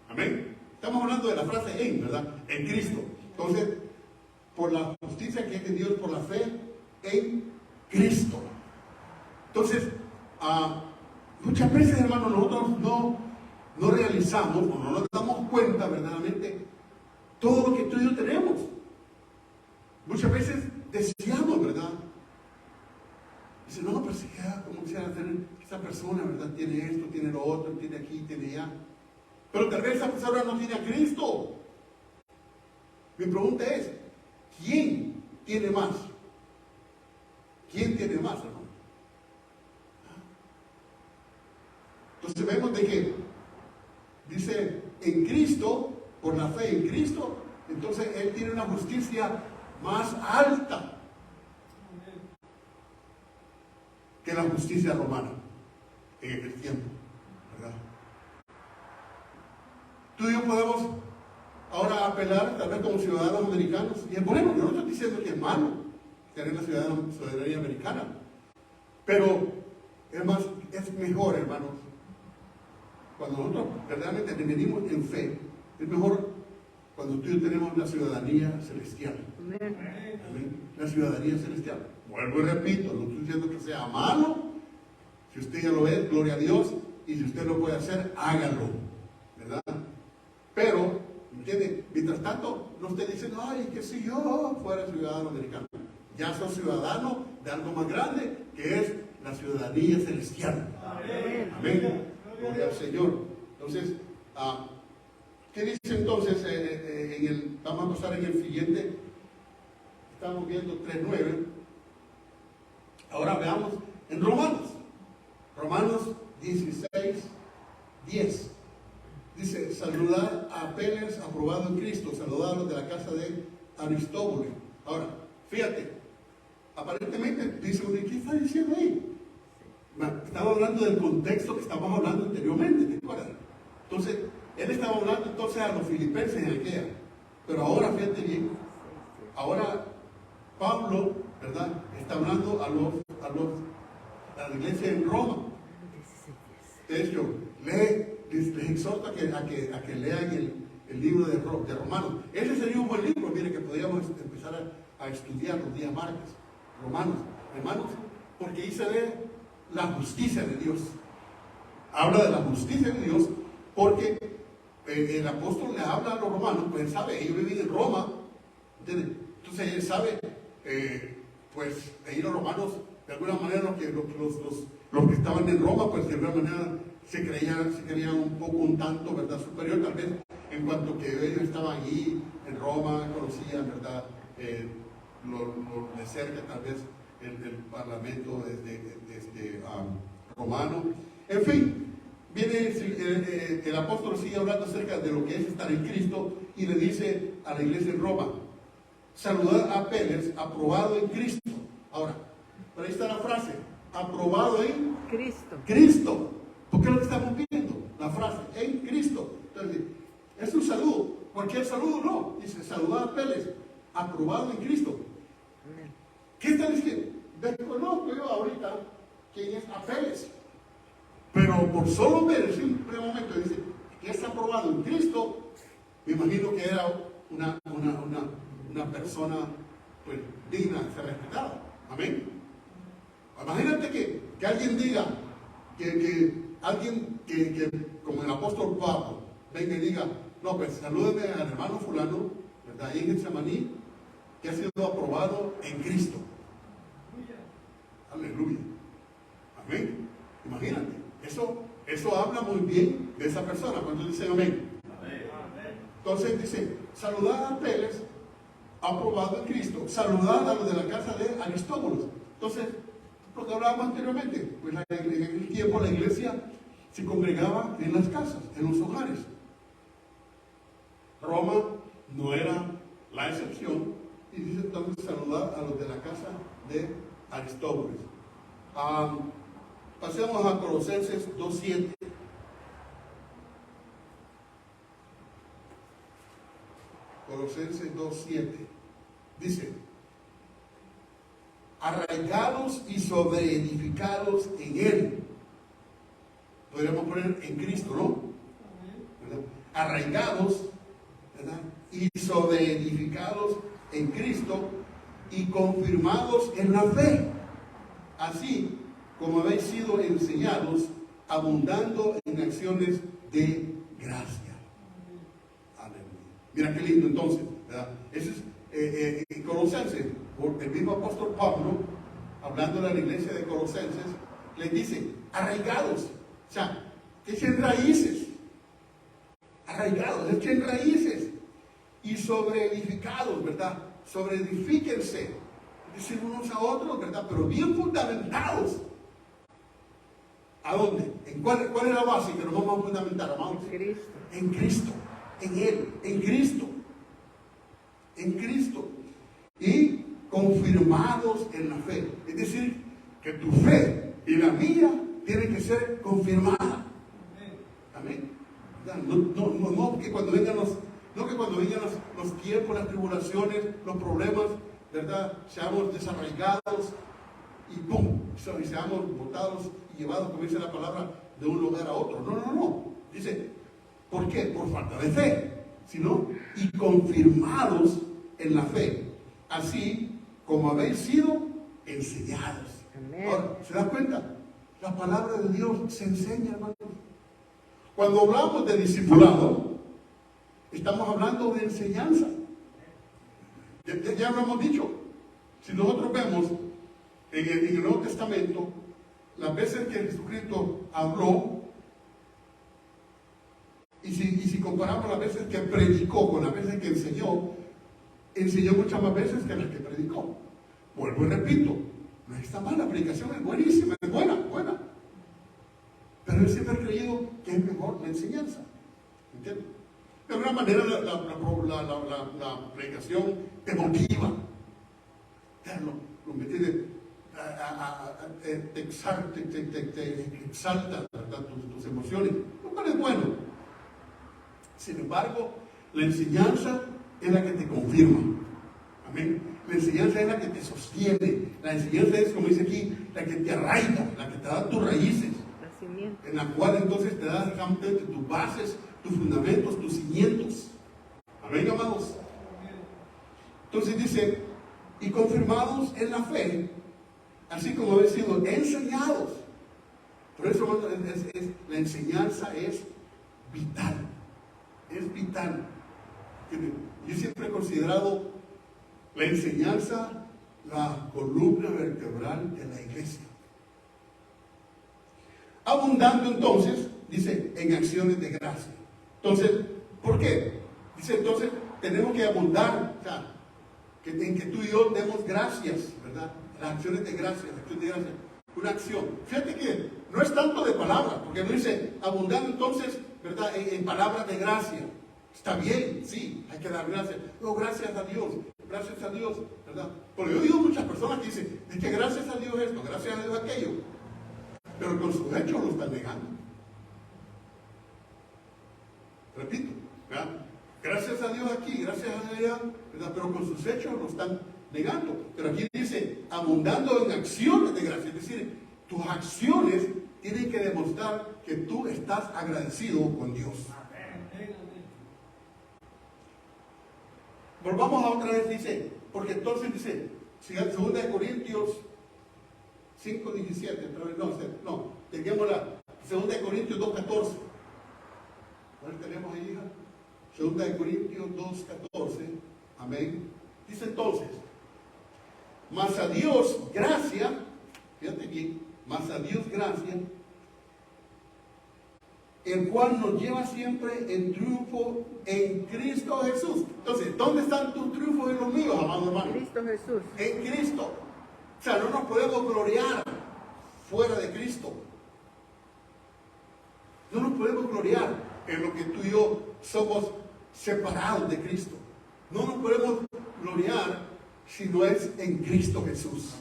Amén. Estamos hablando de la frase en, ¿verdad? En Cristo. Entonces, por la justicia que es de Dios, por la fe en Cristo. Entonces, muchas veces, hermanos, nosotros no realizamos o no nos damos cuenta verdaderamente todo lo que tú y yo tenemos. Muchas veces deseamos, ¿verdad? Dice, no, pero si ya, como quisiera tener, esa persona, ¿verdad? Tiene esto, tiene lo otro, tiene aquí, tiene allá. Pero tal vez esa persona no tiene a Cristo. Mi pregunta es, ¿quién tiene más? ¿Quién tiene más, hermano? Entonces vemos de que dice, en Cristo, por la fe en Cristo, entonces Él tiene una justicia más alta que la justicia romana en aquel tiempo, ¿verdad? Tú y yo podemos ahora apelar, tal vez como ciudadanos americanos, y es bueno, yo no estoy diciendo que es malo tener la ciudadanía americana, pero es mejor, hermanos, cuando nosotros verdaderamente venimos en fe, es mejor cuando tú y yo tenemos la ciudadanía celestial. Amén. Amén. La ciudadanía celestial. Vuelvo y repito, no estoy diciendo que sea malo. Si usted ya lo ve, gloria a Dios. Y si usted lo puede hacer, hágalo. ¿Verdad? Pero, ¿entiende? Mientras tanto, no esté diciendo, ay, que si yo fuera ciudadano americano. Ya sos ciudadano de algo más grande, que es la ciudadanía celestial. Amén. Amén. Gloria al Señor. Entonces, ¿qué dice entonces? Vamos a pasar en el siguiente. Estamos viendo 3:9. Ahora veamos en Romanos. Romanos 16:10. Dice, saludad a Apeles, aprobado en Cristo. Saludad a los de la casa de Aristóbulo. Ahora, fíjate. Aparentemente dice, ¿qué está diciendo ahí? Estaba hablando del contexto que estábamos hablando anteriormente, ¿te acuerdas? Entonces, él estaba hablando entonces a los filipenses en aquella. Pero ahora, fíjate bien, ahora Pablo, ¿verdad? Está hablando a la iglesia en Roma. De hecho, les exhorto a que lean el libro de Romanos. Ese sería un buen libro, mire, que podríamos empezar a estudiar los días martes. Romanos, hermanos, porque ahí se ve la justicia de Dios. Habla de la justicia de Dios porque el apóstol le habla a los romanos, pues él sabe, ellos viven en Roma, ¿entiendes? Entonces él sabe, pues ahí los romanos, de alguna manera los que estaban en Roma, pues de alguna manera se creían un tanto, ¿verdad? Superior, tal vez en cuanto que ellos estaban allí en Roma, conocían, ¿verdad? De cerca tal vez el parlamento romano. En fin, viene el apóstol, sigue hablando acerca de lo que es estar en Cristo y le dice a la iglesia en Roma: saludad a Apeles, aprobado en Cristo. Ahora, por ahí está la frase: aprobado en Cristo. Cristo. Porque es lo que estamos viendo, la frase, en Cristo. Entonces, es un saludo. Cualquier saludo no. Dice, saludad a Apeles, aprobado en Cristo. Amén. ¿Qué está diciendo? Desconozco yo ahorita quién es Apeles. Pero por solo ver el simple momento, dice que está aprobado en Cristo, me imagino que era una persona pues, digna de ser respetada. Amén. Imagínate que alguien diga, que alguien que como el apóstol Pablo, venga y diga: no, pues salúdeme al hermano fulano, ¿verdad? Ahí en Getsemaní, que ha sido aprobado en Cristo. Aleluya. Amén. Imagínate. Eso habla muy bien de esa persona. Cuando dicen amén. Entonces dice: saludad a Apeles, aprobado en Cristo. Saludad a los de la casa de Aristóbulos. Entonces, lo que hablábamos anteriormente, pues en aquel tiempo la iglesia se congregaba en las casas, en los hogares. Roma no era la excepción, y dice entonces: saludad a los de la casa de Aristóbulos. Pasemos a Colosenses 2:7. Colosenses 2:7 dice: arraigados y sobreedificados en Él. Podríamos poner en Cristo, ¿no? ¿Verdad? Arraigados, ¿verdad? Y sobreedificados en Cristo y confirmados en la fe, así como habéis sido enseñados, abundando en acciones de gracia. Aleluya. Mira qué lindo entonces, ¿verdad? Eso es en Colosenses, el mismo apóstol Pablo, hablando a la iglesia de Colosenses, les dice: arraigados, o sea, echen raíces, arraigados, echen raíces, y sobreedificados, ¿verdad? Sobreedifíquense, es decir, unos a otros, ¿verdad? Pero bien fundamentados. ¿A dónde? ¿En cuál es la base que nos vamos a fundamentar, amados? Cristo. En Cristo, en Él, en Cristo. En Cristo. Y confirmados en la fe. Es decir, que tu fe y la mía tienen que ser confirmadas. Amén. No que cuando vengan los tiempos, las tribulaciones, los problemas, ¿verdad?, seamos desarraigados y ¡pum!, y seamos botados y llevados, como dice la palabra, de un lugar a otro. No. Dice, ¿por qué? Por falta de fe, sino y confirmados en la fe, así como habéis sido enseñados. Amén. Ahora, ¿se dan cuenta? La palabra de Dios se enseña, hermanos. Cuando hablamos de discipulado, estamos hablando de enseñanza. Ya lo hemos dicho. Si nosotros vemos en el Nuevo Testamento, las veces que Jesucristo habló, y si comparamos las veces que predicó con las veces que enseñó muchas más veces que las que predicó. Vuelvo y repito, no está mal, la predicación es buenísima, es buena. Pero él siempre ha creído que es mejor la enseñanza. ¿Entiendes? De alguna manera la predicación te motiva. ¿Me entiendes? Te exalta, ¿verdad?, tus emociones, lo cual es bueno. Sin embargo, la enseñanza es la que te confirma. Amén. La enseñanza es la que te sostiene. La enseñanza es, como dice aquí, la que te arraiga, la que te da tus raíces, en la cual entonces te da tus bases, tus fundamentos, tus cimientos. Amén, amados. Entonces dice, y confirmados en la fe, así como habéis sido enseñados. Por eso la enseñanza es vital. Es vital. Yo siempre he considerado la enseñanza la columna vertebral de la iglesia. Abundando entonces, dice, en acciones de gracia. Entonces, ¿por qué? Dice, entonces, tenemos que abundar, o sea, en que tú y yo demos gracias, ¿verdad? Las acciones de gracia, la acción de gracia. una acción. Fíjate que no es tanto de palabras, porque no dice abundando entonces, ¿verdad? En palabras de gracia. Está bien, sí, hay que dar gracias. No, gracias a Dios, ¿verdad? Porque yo he oído muchas personas que dicen, es que gracias a Dios esto, gracias a Dios aquello, pero con sus hechos lo están negando. Repito, ¿verdad? Gracias a Dios aquí, gracias a Dios allá, ¿verdad? Pero con sus hechos lo están negando. Pero aquí dice, abundando en acciones de gracia, es decir, tus acciones tienen que demostrar que tú estás agradecido con Dios. Volvamos a otra vez, dice, porque entonces dice, si en 2 Corintios 5:17, tengámosla, 2 Corintios 2:14. ¿Cuál tenemos ahí, hija? 2 Corintios 2:14, amén. Dice entonces, mas a Dios gracia, fíjate bien, mas a Dios gracia, el cual nos lleva siempre en triunfo en Cristo Jesús. Entonces, ¿dónde están tus triunfos y los míos, amado hermano? Cristo Jesús. En Cristo. O sea, no nos podemos gloriar fuera de Cristo. No nos podemos gloriar en lo que tú y yo somos separados de Cristo. No nos podemos gloriar si no es en Cristo Jesús.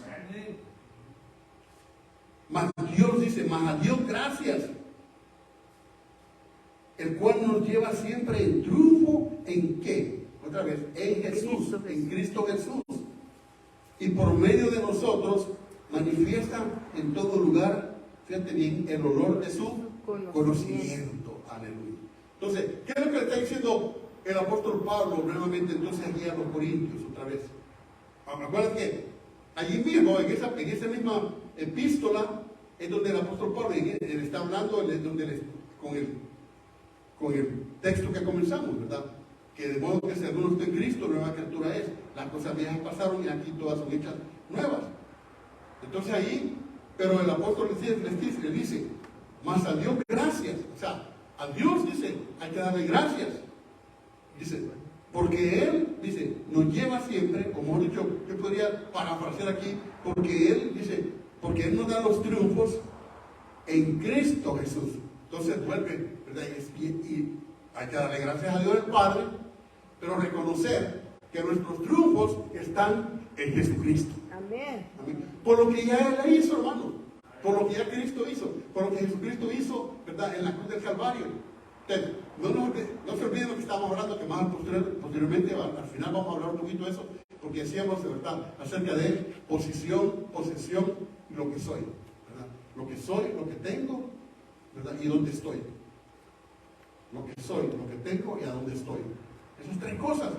Mas Dios dice, mas a Dios gracias, el cual nos lleva siempre en triunfo, ¿en qué? Otra vez, en Jesús, en Cristo Jesús. Y por medio de nosotros manifiesta en todo lugar, fíjate bien, el olor de su conocimiento. Aleluya. Entonces, ¿qué es lo que le está diciendo el apóstol Pablo nuevamente entonces aquí a los Corintios otra vez? Acuérdate que allí mismo, en esa misma epístola, es donde el apóstol Pablo él está hablando con el texto que comenzamos, ¿verdad? Que de modo que si alguno está en Cristo, nueva criatura es. Las cosas viejas pasaron y aquí todas son hechas nuevas. Entonces ahí, pero el apóstol le dice, mas a Dios gracias. O sea, a Dios dice, hay que darle gracias. Dice, porque Él, dice, nos lleva siempre, como he dicho, yo podría parafrasear aquí, porque Él, dice, porque Él nos da los triunfos en Cristo Jesús. Entonces vuelve, ¿verdad? Y hay que darle gracias a Dios el Padre, pero reconocer que nuestros triunfos están en Jesucristo. Amén. Amén. Por lo que ya Él hizo, hermano. Por lo que ya Cristo hizo. Por lo que Jesucristo hizo, ¿verdad? En la cruz del Calvario. Entonces, no se olviden lo que estábamos hablando, que más posteriormente, al final vamos a hablar un poquito de eso, porque decíamos, ¿verdad? Acerca de posición, posesión y lo que soy, ¿verdad? Lo que soy, lo que tengo, ¿verdad? Y dónde estoy. Lo que soy, lo que tengo y a dónde estoy. Esas tres cosas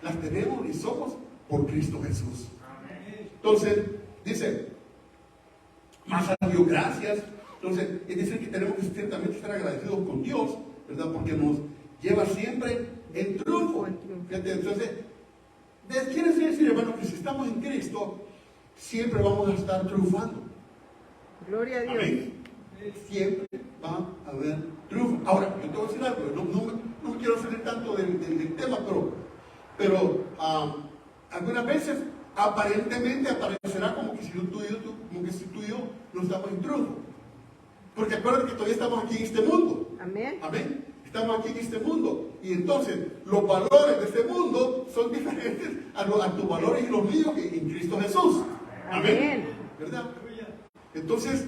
las tenemos y somos por Cristo Jesús. Entonces, dice, más a Dios gracias. Entonces, es decir que tenemos que ciertamente estar agradecidos con Dios, ¿verdad? Porque nos lleva siempre en triunfo. Fíjate, entonces, quiere decir, hermano, que si estamos en Cristo, siempre vamos a estar triunfando. Gloria a Dios. Amén. Siempre va a haber triunfo. Ahora, yo te voy a decir algo, no quiero salir tanto del tema, pero algunas veces aparentemente aparecerá como que si tú y yo no estamos en triunfo. Porque acuérdate que todavía estamos aquí en este mundo. Amén. Amén. Estamos aquí en este mundo. Y entonces los valores de este mundo son diferentes a tus valores y los míos en Cristo Jesús. Amén. ¿Verdad? Entonces,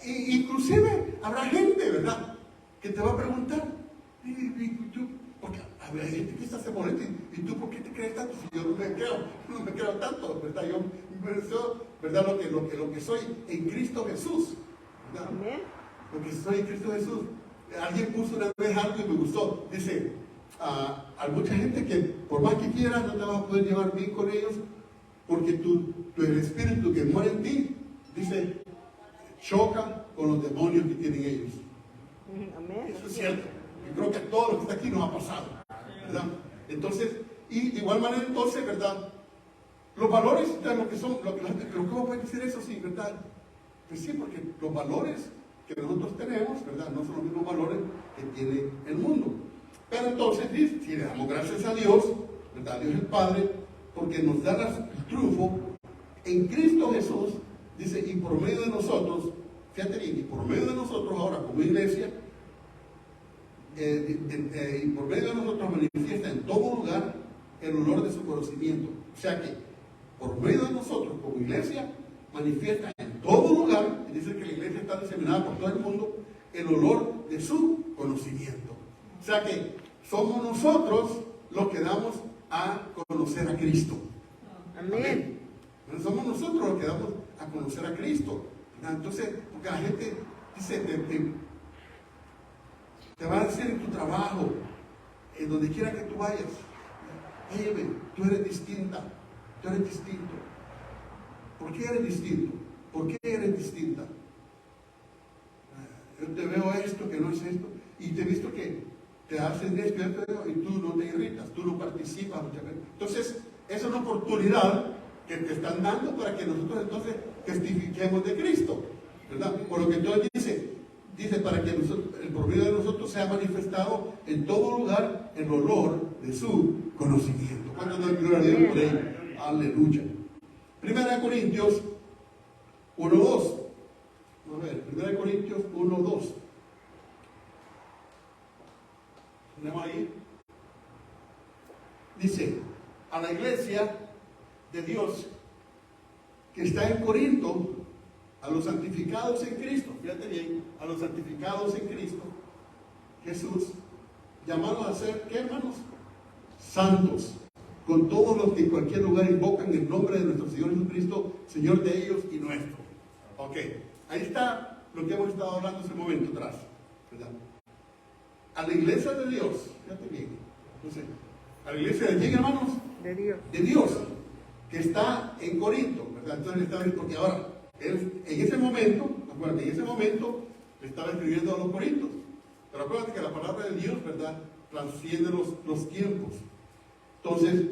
inclusive habrá gente, ¿verdad?, que te va a preguntar, ¿y tú? Porque habrá gente que se molesta, ¿y tú por qué te crees tanto? Si yo no me creo tanto, ¿verdad? Yo soy, ¿verdad? Lo que soy en Cristo Jesús, ¿verdad? Amén. Lo que soy en Cristo Jesús. Alguien puso una vez algo y me gustó. Dice, hay mucha gente que por más que quieras no te vas a poder llevar bien con ellos, porque el espíritu que muere en ti, dice, choca con los demonios que tienen ellos. Amén. Eso es cierto. Yo creo que a todos los que está aquí nos ha pasado, ¿verdad? Entonces, y de igual manera entonces, ¿verdad? Los valores, lo que son, ¿cómo puede decir eso? Sí, ¿verdad? Pues sí, porque los valores que nosotros tenemos, ¿verdad? No son los mismos valores que tiene el mundo. Pero entonces, si le damos gracias a Dios, ¿verdad? Dios el Padre, porque nos da el triunfo en Cristo Jesús, dice, y por medio de nosotros, fíjate bien, y por medio de nosotros ahora como iglesia, y por medio de nosotros manifiesta en todo lugar el olor de su conocimiento. O sea que, por medio de nosotros como iglesia, manifiesta en todo lugar, y dice que la iglesia está diseminada por todo el mundo, el olor de su conocimiento. O sea que somos nosotros los que damos a conocer a Cristo. Amén. Somos nosotros los que damos a conocer a Cristo. Entonces, porque la gente dice, te va a decir en tu trabajo, en donde quiera que tú vayas, oye, tú eres distinta, tú eres distinto. ¿Por qué eres distinto? ¿Por qué eres distinta? Yo te veo esto, que no es esto, y te he visto que te hacen esto y tú no te irritas, tú no participas muchas veces. Entonces, es una oportunidad que te están dando para que nosotros entonces testifiquemos de Cristo, ¿verdad? Por lo que entonces dice para que por medio de nosotros sea manifestado en todo lugar el olor de su conocimiento. ¿Cuánto da gloria a Dios por ello? Aleluya. 1 Corintios 1:2. A ver, 1 Corintios 1:2. ¿Tenemos ahí? Dice, a la iglesia de Dios que está en Corinto, a los santificados en Cristo, fíjate bien, a los santificados en Cristo, Jesús, llamados a ser, ¿qué hermanos? Santos, con todos los que en cualquier lugar invocan el nombre de nuestro Señor Jesucristo, Señor de ellos y nuestro. Ok, ahí está lo que hemos estado hablando hace un momento atrás, ¿verdad? A la iglesia de Dios, fíjate bien, entonces, a la iglesia de quién, hermanos? De Dios. De Dios, que está en Corinto, ¿verdad? Entonces está bien, porque ahora, él, en ese momento, acuérdate, en ese momento le estaba escribiendo a los corintios, pero acuérdate que la palabra de Dios, ¿verdad?, trasciende los tiempos. Entonces,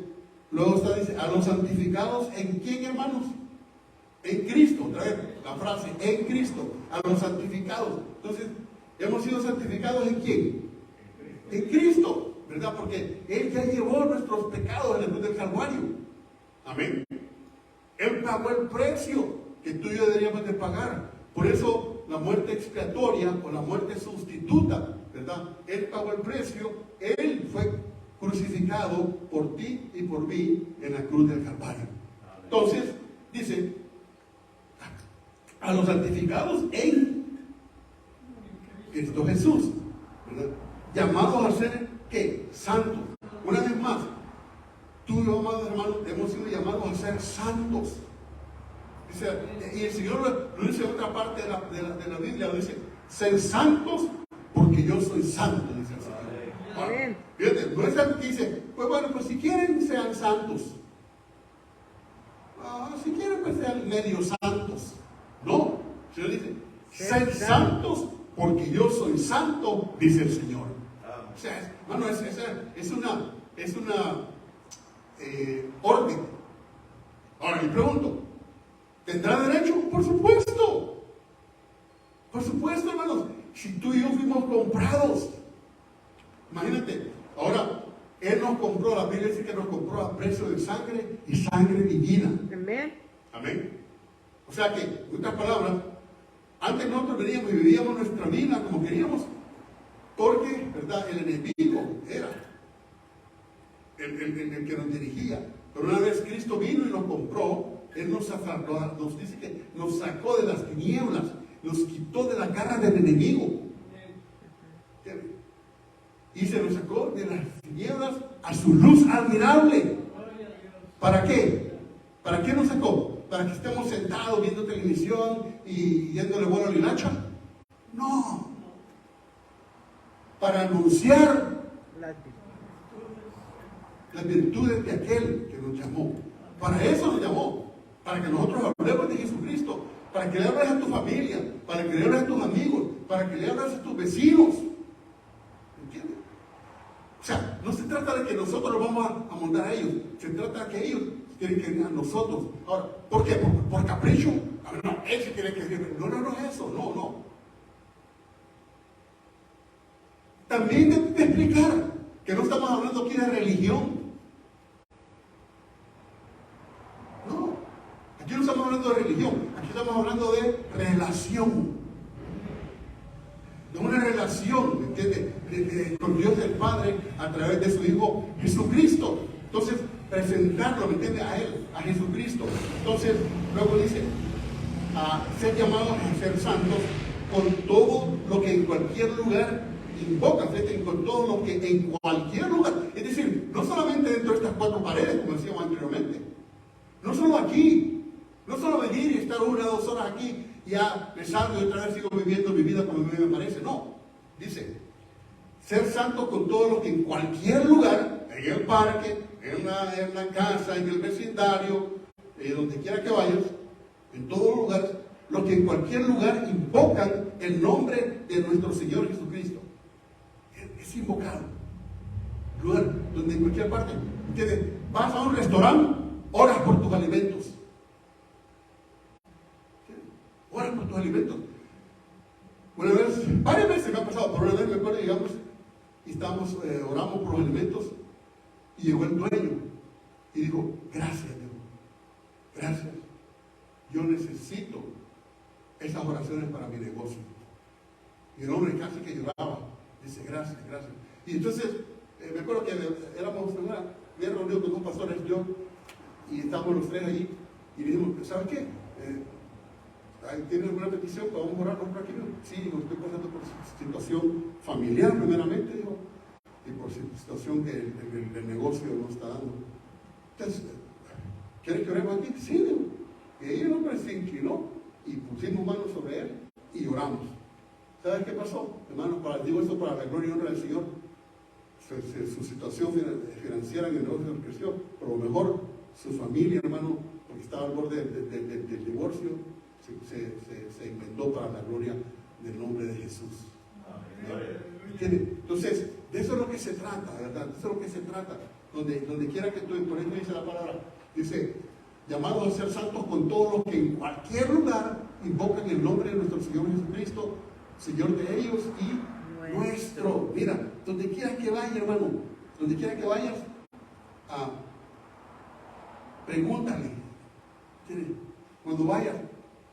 luego está, dice, a los santificados, ¿en quién, hermanos? En Cristo, otra vez, la frase, en Cristo, a los santificados. Entonces, ¿hemos sido santificados en quién? En Cristo, ¿verdad? Porque Él ya llevó nuestros pecados en la cruz del Calvario. Amén. Él pagó el precio que tú y yo deberíamos de pagar. Por eso la muerte expiatoria o la muerte sustituta, ¿verdad? Él pagó el precio, Él fue crucificado por ti y por mí en la cruz del Calvario. Entonces, dice, a los santificados en Cristo Jesús, ¿verdad? Llamados a ser, ¿qué? Santos. Una vez más, tú y yo, amados hermanos, hemos sido llamados a ser santos. Dice, y el Señor lo dice en otra parte de la Biblia, lo dice, ser santos porque yo soy santo, dice el Señor. Ahora, fíjate, no es algo que dice, pues bueno, pues si quieren sean santos. Si quieren pues sean medio santos. No, el Señor dice, ser santos porque yo soy santo, dice el Señor. O sea, bueno, es una orden. Ahora, le pregunto, ¿tendrá derecho? Por supuesto. Por supuesto, hermanos. Si tú y yo fuimos comprados. Imagínate, ahora, Él nos compró, la Biblia dice que nos compró a precio de sangre y sangre divina. Amén. Amén. O sea que, en otras palabras, antes nosotros veníamos y vivíamos nuestra vida como queríamos. Porque, ¿verdad? El enemigo era el que nos dirigía. Pero una vez Cristo vino y nos compró, Él nos dice que nos sacó de las tinieblas, nos quitó de la garra del enemigo. Y se nos sacó de las tinieblas a su luz admirable. ¿Para qué? ¿Para qué nos sacó? ¿Para que estemos sentados viendo televisión y yéndole bola a la hilacha? No. Para anunciar las virtudes de aquel que nos llamó. Para eso nos llamó. Para que nosotros hablemos de Jesucristo. Para que le hables a tu familia. Para que le hables a tus amigos. Para que le hables a tus vecinos. ¿Entiendes? O sea, no se trata de que nosotros los vamos a montar a ellos. Se trata de que ellos quieren que a nosotros. Ahora, ¿por qué? ¿Por capricho? A ver, no, él se quiere que... No es eso. No. También de explicar que no estamos hablando aquí de religión. No. Aquí no estamos hablando de religión, aquí estamos hablando de relación. De una relación, ¿me entiendes? Con Dios el Padre a través de su Hijo Jesucristo. Entonces, presentarlo, ¿me entiendes? A Él, a Jesucristo. Entonces, luego dice, a ser llamados a ser santos con todo lo que en cualquier lugar invoca, fíjate, con todo lo que en cualquier lugar. Es decir, no solamente dentro de estas cuatro paredes, como decíamos anteriormente. No solo aquí, no solo venir y estar 1 o 2 horas aquí y ya me salgo y otra vez sigo viviendo mi vida como a mí me parece. No, dice, ser santo con todo lo que en cualquier lugar, en el parque, en la casa, en el vecindario, donde quiera que vayas, en todo lugar, los que en cualquier lugar invocan el nombre de nuestro Señor Jesucristo. Es invocado. Lugar donde en cualquier parte, ¿entiendes? Vas a un restaurante, oras por tus alimentos. Oras por tus alimentos. Una vez, varias veces me ha pasado, pero una vez me acuerdo, llegamos y oramos por los alimentos y llegó el dueño y dijo, gracias Dios, gracias. Yo necesito esas oraciones para mi negocio. Y el hombre casi que lloraba. Dice, gracias, gracias. Y entonces, me acuerdo que éramos bien reunidos con 2 pastores, yo, y estábamos los 3 allí, y le dijimos, ¿sabes qué? ¿Tienes alguna petición? ¿Podemos orar por aquí? Sí, estoy pasando por situación familiar primeramente, digo, y por situación que el negocio no está dando. Entonces, ¿quieres que oremos aquí? Sí, digo. Y el hombre se inclinó y pusimos manos sobre él y oramos. ¿Sabes qué pasó? Hermano, digo esto para la gloria y honra del Señor. Su situación financiera en el negocio creció, pero a lo mejor su familia, hermano, porque estaba al borde del divorcio, se inventó para la gloria del nombre de Jesús. ¿Entiendes? Entonces, de eso es lo que se trata, ¿verdad? De eso es lo que se trata. Donde quiera que tú, por eso dice la palabra, dice, llamados a ser santos con todos los que en cualquier lugar invocan el nombre de nuestro Señor Jesucristo, Señor de ellos y nuestro. Mira, donde quiera que vayas, hermano, donde quiera que vayas, pregúntale. Cuando vayas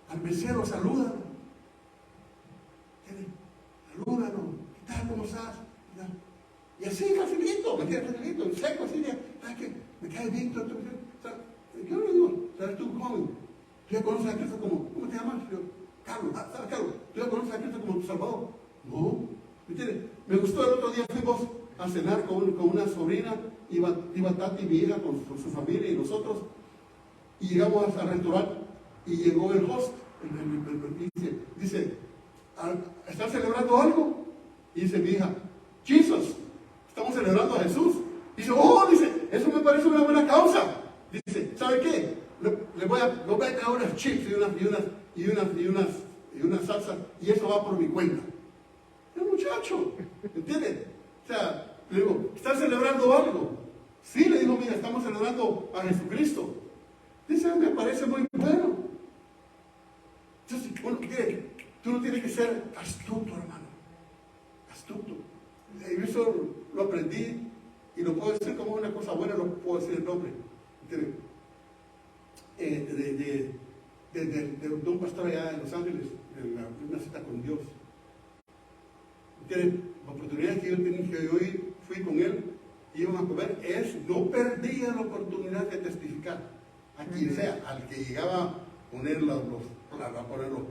al mesero, salúdalo. Salúdalo. ¿Qué tal? ¿Cómo estás? Y así, facilito, me entiendes, facilito, en seco, así, ¿sabes qué? Me cae bien todo esto. Yo le digo, ¿sabes tú, joven? ¿Tú ya conoces a Cristo como, ¿cómo te llamas? Yo, Carlos, ¿sabes, Carlos? ¿Tú ya conoces a Cristo como tu Salvador? No, ¿me entiendes? Me gustó el otro día, fuimos a cenar con una sobrina, iba Tati, mi hija, con su familia y nosotros, y llegamos al restaurante, y llegó el host, y dice, ¿están celebrando algo? Y dice mi hija, Jesus, estamos celebrando a Jesús. Dice, dice, eso me parece una buena causa. Dice, ¿sabe qué? Le voy a traer unas chips y unas salsas, y eso va por mi cuenta. El muchacho, ¿entiendes? O sea, le digo, ¿están celebrando algo? Sí, le digo, mira, estamos celebrando a Jesucristo. Dice, me parece muy bueno. Entonces, bueno, ¿qué? Tú no tienes que ser astuto, hermano. Astuto. Y eso lo aprendí y lo puedo decir como una cosa buena, lo puedo decir el nombre. ¿Entiendes? De un pastor allá en Los Ángeles, en una cita con Dios. ¿Entiendes? La oportunidad que yo tenía, que yo fui con él, íbamos a comer, no perdía la oportunidad de testificar a quien sea, al que llegaba a poner los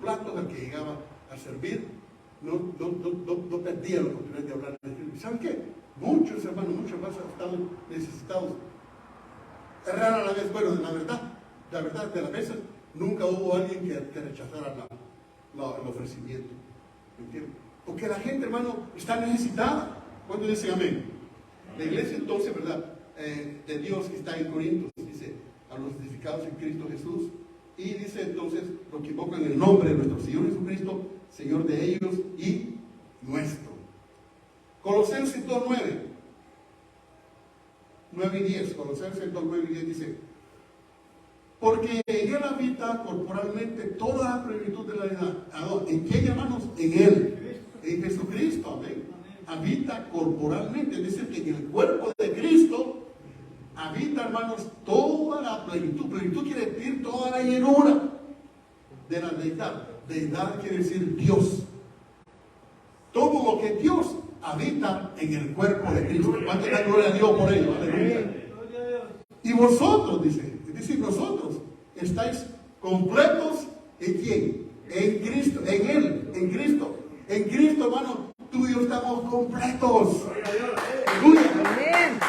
platos, al que llegaba a servir, no perdía la oportunidad de hablar. ¿Saben qué? Muchos hermanos, muchos más están necesitados. Es rara la vez, bueno, la verdad de las veces, nunca hubo alguien que rechazara el ofrecimiento. ¿Me entiendes? Porque la gente, hermano, está necesitada. ¿Cuántos dicen amén? La iglesia entonces, ¿verdad? De Dios que está en Corintios, dice, a los santificados en Cristo Jesús. Y dice entonces, los que invocan el nombre de nuestro Señor Jesucristo, Señor de ellos y nuestro. Colosenses 2:9. 9 y 10. Colosenses 2:9 y 10 dice, porque en él habita corporalmente toda la plenitud de la edad. ¿En qué, hermanos? En él. En Jesucristo, amén. Habita corporalmente, es decir, que en el cuerpo de Cristo habita, hermanos, toda esta plenitud. Plenitud quiere decir toda la llenura de la deidad. Deidad quiere decir Dios. Todo lo que Dios habita en el cuerpo de Cristo. ¿Cuánto da gloria a Dios por ello? Aleluya. Y vosotros, dice, es decir, nosotros estáis completos ¿en quién? En Cristo, en Él, en Cristo. En Cristo, hermano, tú y yo estamos completos. Aleluya. Amén.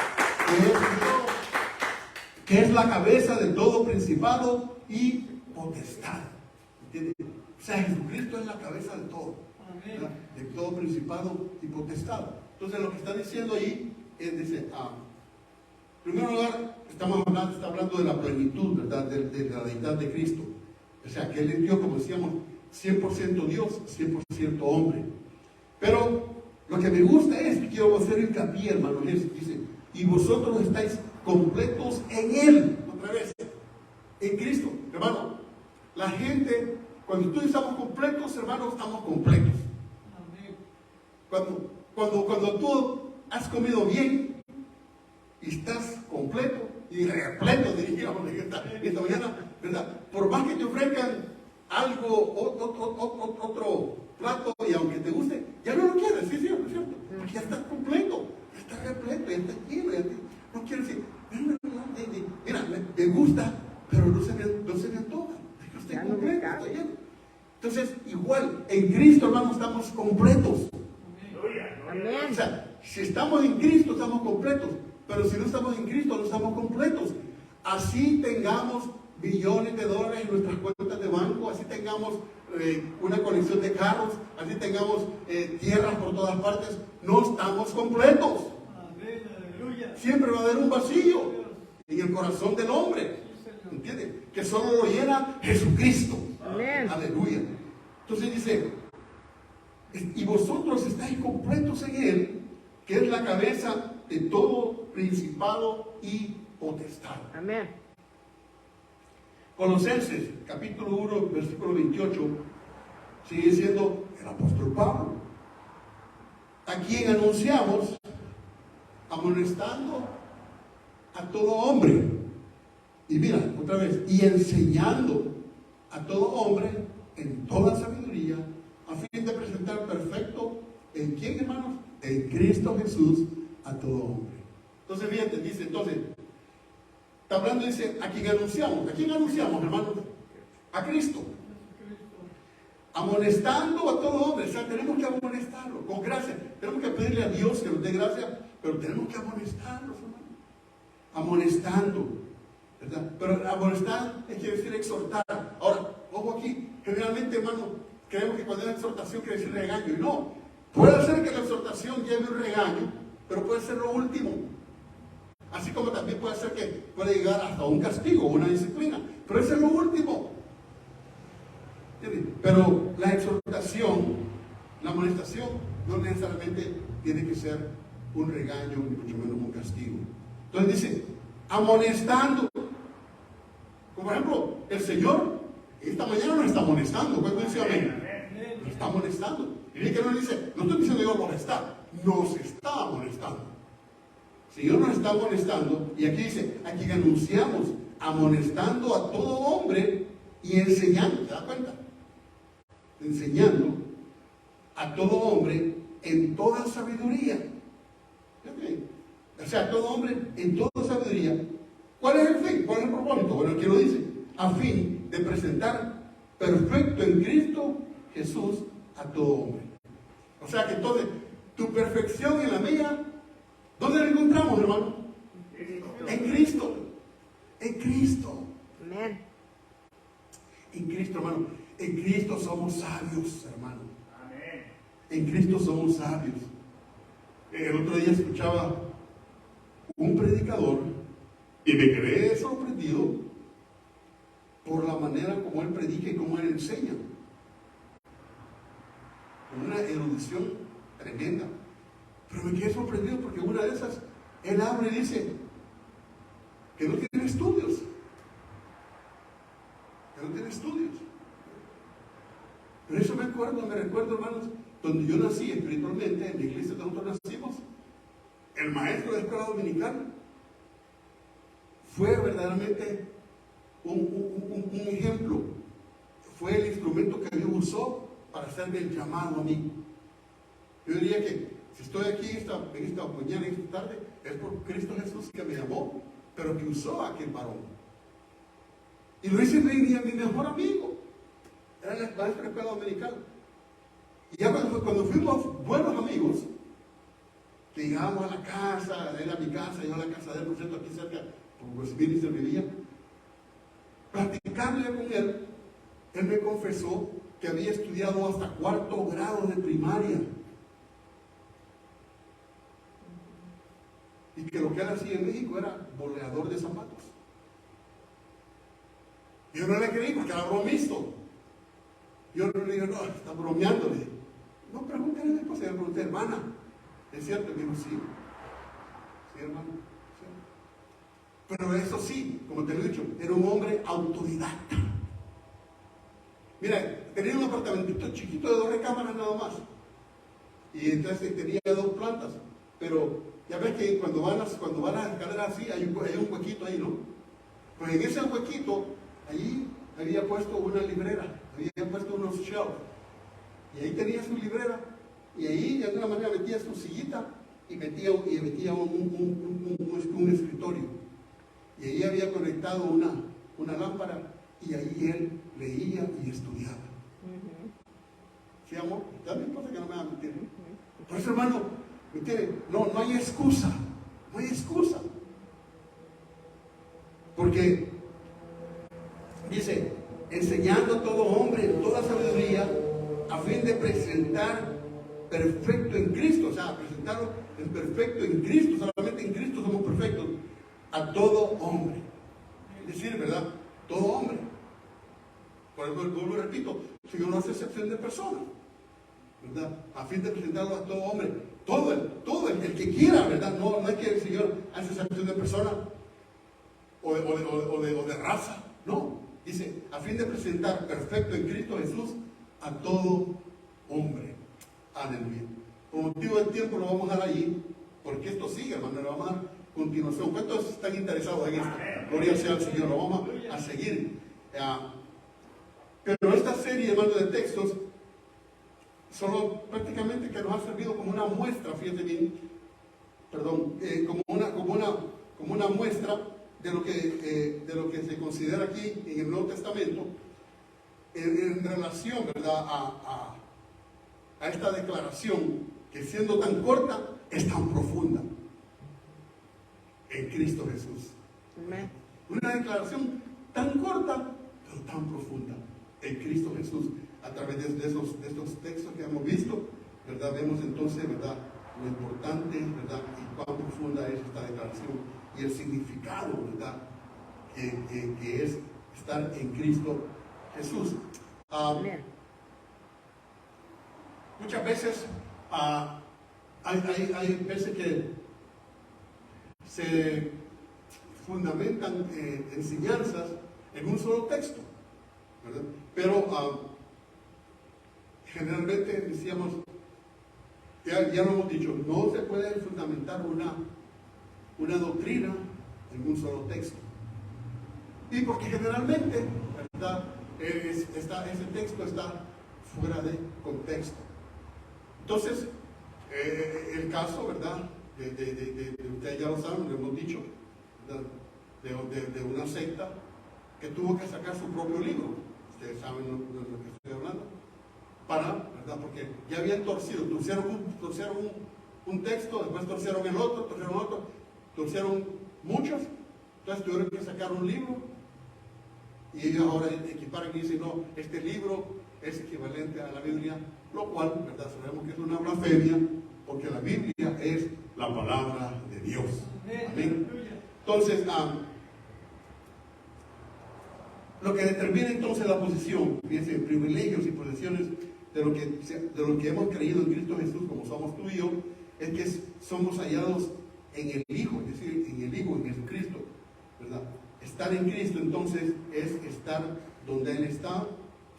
Que es la cabeza de todo principado y potestad. ¿Entiendes? O sea, Jesucristo es la cabeza de todo. ¿Verdad? De todo principado y potestad. Entonces lo que está diciendo ahí es, dice, en primer lugar, está hablando de la plenitud, ¿verdad? De la deidad de Cristo. O sea, que Él es Dios, como decíamos, 100% Dios, 100% hombre. Pero lo que me gusta es, quiero hacer hincapié, hermano, dice, y vosotros estáis completos en Él, otra vez, en Cristo. Hermano, la gente, cuando tú estamos completos, hermano, estamos completos. Cuando tú has comido bien y estás completo y repleto, diríamos esta mañana, ¿verdad? Por más que te ofrezcan algo, otro plato, y aunque te guste, ya no lo quieres, ¿sí es cierto? Porque ya estás completo, ya estás repleto, ya estás lleno, no quieres decir, mira, me gusta, pero no se me antoja, yo estoy completo, estoy lleno. Entonces, igual, en Cristo, hermano, estamos completos. Amén. O sea, si estamos en Cristo, estamos completos. Pero si no estamos en Cristo, no estamos completos. Así tengamos billones de dólares en nuestras cuentas de banco, así tengamos una colección de carros, así tengamos tierras por todas partes, no estamos completos. Siempre va a haber un vacío en el corazón del hombre. ¿Entiendes? Que solo lo llena Jesucristo. Amén. Aleluya. Entonces dice, y vosotros estáis completos en Él, que es la cabeza de todo principado y potestad. Amén. Colosenses, capítulo 1, versículo 28, sigue siendo el apóstol Pablo, a quien anunciamos, amonestando a todo hombre. Y mira, otra vez, y enseñando a todo hombre en toda sabiduría, a fin de presentar perfecto, ¿en quién, hermanos? En Cristo Jesús, a todo hombre. Entonces, fíjate, dice, está hablando, dice, a quien anunciamos. ¿A quién anunciamos, hermanos? A Cristo. Amonestando a todo hombre. O sea, tenemos que amonestarlo con gracia. Tenemos que pedirle a Dios que nos dé gracia, pero tenemos que amonestarlos, hermanos. Amonestando, ¿verdad? Pero amonestar quiere decir exhortar. Ahora, ojo aquí, generalmente, hermano, creemos que cuando es exhortación quiere decir regaño. Y no, puede ser que la exhortación lleve un regaño, pero puede ser lo último. Así como también puede ser que puede llegar hasta un castigo o una disciplina, pero eso es lo último. ¿Entiendes? Pero la exhortación, la amonestación, no necesariamente tiene que ser un regaño, ni mucho menos un castigo. Entonces dice, amonestando. Como por ejemplo, el Señor esta mañana nos está amonestando. ¿Cuánto dice amén? Nos está amonestando. Y que no dice, no estoy diciendo yo amonestar, nos está amonestando. El Señor nos está amonestando, y aquí dice, a quien anunciamos, amonestando a todo hombre y enseñando, ¿te das cuenta? Enseñando a todo hombre en toda sabiduría. ¿Okay? O sea, a todo hombre en toda sabiduría. ¿Cuál es el fin? ¿Cuál es el propósito? Bueno, aquí lo dice, a fin de presentar perfecto en Cristo Jesús a todo hombre. O sea que entonces, tu perfección y la mía, ¿dónde la encontramos, hermano? En Cristo. En Cristo. Amén. En Cristo, hermano. En Cristo somos sabios, hermano. En Cristo somos sabios. El otro día escuchaba un predicador y me quedé sorprendido por la manera como él predica y como él enseña. Con una erudición tremenda. Pero me quedé sorprendido porque una de esas, él habla y dice que no tiene estudios. Que no tiene estudios. Pero eso me recuerdo, hermanos, donde yo nací espiritualmente, en la iglesia donde nosotros nacimos, el maestro de escuela dominical fue verdaderamente un ejemplo. Fue el instrumento que Dios usó para hacerme el llamado a mí. Yo diría que si estoy aquí en esta mañana, en esta tarde, es por Cristo Jesús que me llamó, pero que usó a aquel varón. Y lo hice mi mejor amigo. Era el maestro de la escuela dominical. Y ya cuando fuimos buenos amigos, que llegábamos a la casa, él a mi casa, yo a la casa de él, por cierto, aquí cerca, por Westminster se vivía, platicando ya con él me confesó que había estudiado hasta 4º grado de primaria. Y que lo que él hacía en México era boleador de zapatos. Yo no le creí porque era bromisto. Yo no le dije, no, está bromeando. Le dije, no, pregúntale después. Le pregunté, hermana, ¿es cierto? Me dijo, sí. Sí, hermano. Sí. Pero eso sí, como te lo he dicho, era un hombre autodidacta. Mira, tenía un apartamentito chiquito de 2 recámaras nada más. Y entonces tenía 2 plantas. Pero ya ves que cuando van las escaleras así, hay un huequito ahí, ¿no? Pues en ese huequito, allí había puesto una librera, había puesto unos shelves. Y ahí tenía su librera. Y ahí de alguna manera metía su sillita y metía un escritorio. Y ahí había conectado una lámpara y ahí él leía y estudiaba. ¿Sí, amor? También pasa que no me van a mentir. Por eso, hermano, ¿me entiende? No hay excusa. No hay excusa. Porque dice, enseñando a todo hombre en toda sabiduría, a fin de presentar perfecto en Cristo, o sea, presentarlo en perfecto en Cristo, solamente en Cristo somos perfectos, a todo hombre. Es decir, ¿verdad? Todo hombre. Por eso vuelvo y repito, Señor no hace excepción de personas, ¿verdad? A fin de presentarlo a todo hombre, todo el que quiera, ¿verdad? No es que el Señor hace excepción de personas o de raza, no. Dice, a fin de presentar perfecto en Cristo Jesús a todo hombre. Aleluya. Por motivo del tiempo lo vamos a dar allí, porque esto sigue, hermano, lo vamos a dar continuación. ¿Cuántos están interesados en esto? Gloria sea al Señor, lo vamos a seguir. Pero esta serie, hermano, de textos, solo prácticamente que nos ha servido como una muestra, fíjate bien, perdón, como una muestra de lo que se considera aquí en el Nuevo Testamento en relación, ¿verdad?, a esta declaración que siendo tan corta es tan profunda en Cristo Jesús. Amén. Una declaración tan corta pero tan profunda en Cristo Jesús. A través de estos textos que hemos visto, ¿verdad?, vemos entonces, ¿verdad?, lo importante, ¿verdad?, y cuán profunda es esta declaración y el significado, ¿verdad?, que es estar en Cristo Jesús. Muchas veces hay veces que se fundamentan enseñanzas en un solo texto, ¿verdad? Pero generalmente decíamos, ya lo hemos dicho, no se puede fundamentar una doctrina en un solo texto. Y porque generalmente, ¿verdad?, ese texto está fuera de contexto. Entonces, el caso, ¿verdad?, de ustedes ya lo saben, lo hemos dicho, ¿verdad?, de una secta que tuvo que sacar su propio libro. Ustedes saben de lo que estoy hablando. ¿Verdad?, porque ya habían torcieron un texto, después torcieron el otro, torcieron muchos, entonces tuvieron que sacar un libro. Y ellos ahora equiparan y dicen, no, este libro es equivalente a la Biblia, lo cual, ¿verdad?, sabemos que es una blasfemia, porque la Biblia es la palabra de Dios. Amén. Entonces, lo que determina entonces la posición, fíjense, privilegios y posesiones de lo que hemos creído en Cristo Jesús, como somos tú y yo, es que somos hallados en el Hijo, es decir, en el Hijo, en Jesucristo, ¿verdad? Estar en Cristo entonces es estar donde Él está,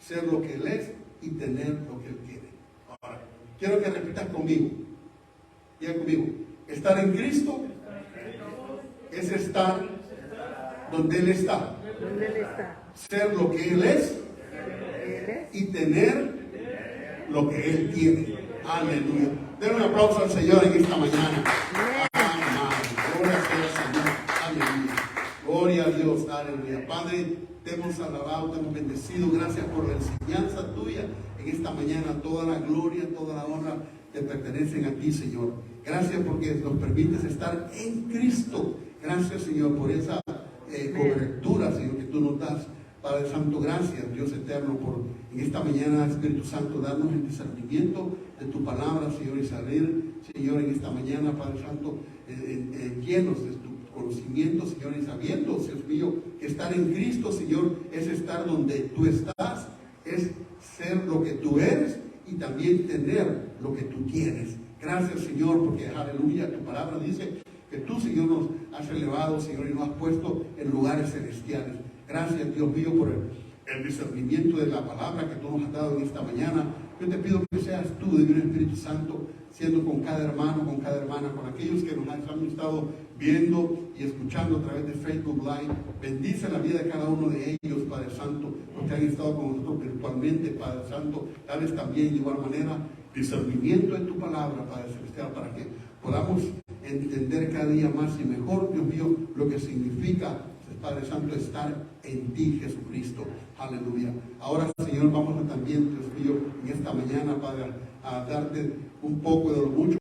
ser lo que Él es y tener lo que Él tiene. Ahora, quiero que repitas conmigo. Diga conmigo. Estar en Cristo es estar donde Él está. ¿Dónde Él está? ser lo que Él es y tener lo que Él tiene. Aleluya. Den un aplauso al Señor en esta mañana. Amén. Gloria sea al Señor. Aleluya. Gloria a Dios. Aleluya. Padre, te hemos alabado, te hemos bendecido. Gracias por la enseñanza tuya en esta mañana. Toda la gloria, toda la honra te pertenecen a ti, Señor. Gracias porque nos permites estar en Cristo. Gracias, Señor, por esa cobertura, Señor, que tú nos das. Padre Santo, gracias, Dios eterno, por en esta mañana, Espíritu Santo, darnos el discernimiento de tu palabra, Señor, y salir, Señor, en esta mañana, Padre Santo, llenos de tu conocimiento, Señor, y sabiendo, Dios mío, que estar en Cristo, Señor, es estar donde tú estás, es ser lo que tú eres y también tener lo que tú tienes. Gracias, Señor, porque, aleluya, tu palabra dice que tú, Señor, nos has elevado, Señor, y nos has puesto en lugares celestiales. Gracias, Dios mío, por el discernimiento de la palabra que tú nos has dado en esta mañana. Yo te pido que seas tú, Divino Espíritu Santo, siendo con cada hermano, con cada hermana, con aquellos que nos han estado viendo y escuchando a través de Facebook Live. Bendice la vida de cada uno de ellos, Padre Santo, los que han estado con nosotros virtualmente, Padre Santo. Dales también, de igual manera, discernimiento en tu palabra, Padre Celestial, para que podamos entender cada día más y mejor, Dios mío, lo que significa, Padre Santo, estar en ti, Jesucristo. Aleluya. Ahora, Señor, vamos a también, Dios mío, en esta mañana, Padre, a darte un poco de lo mucho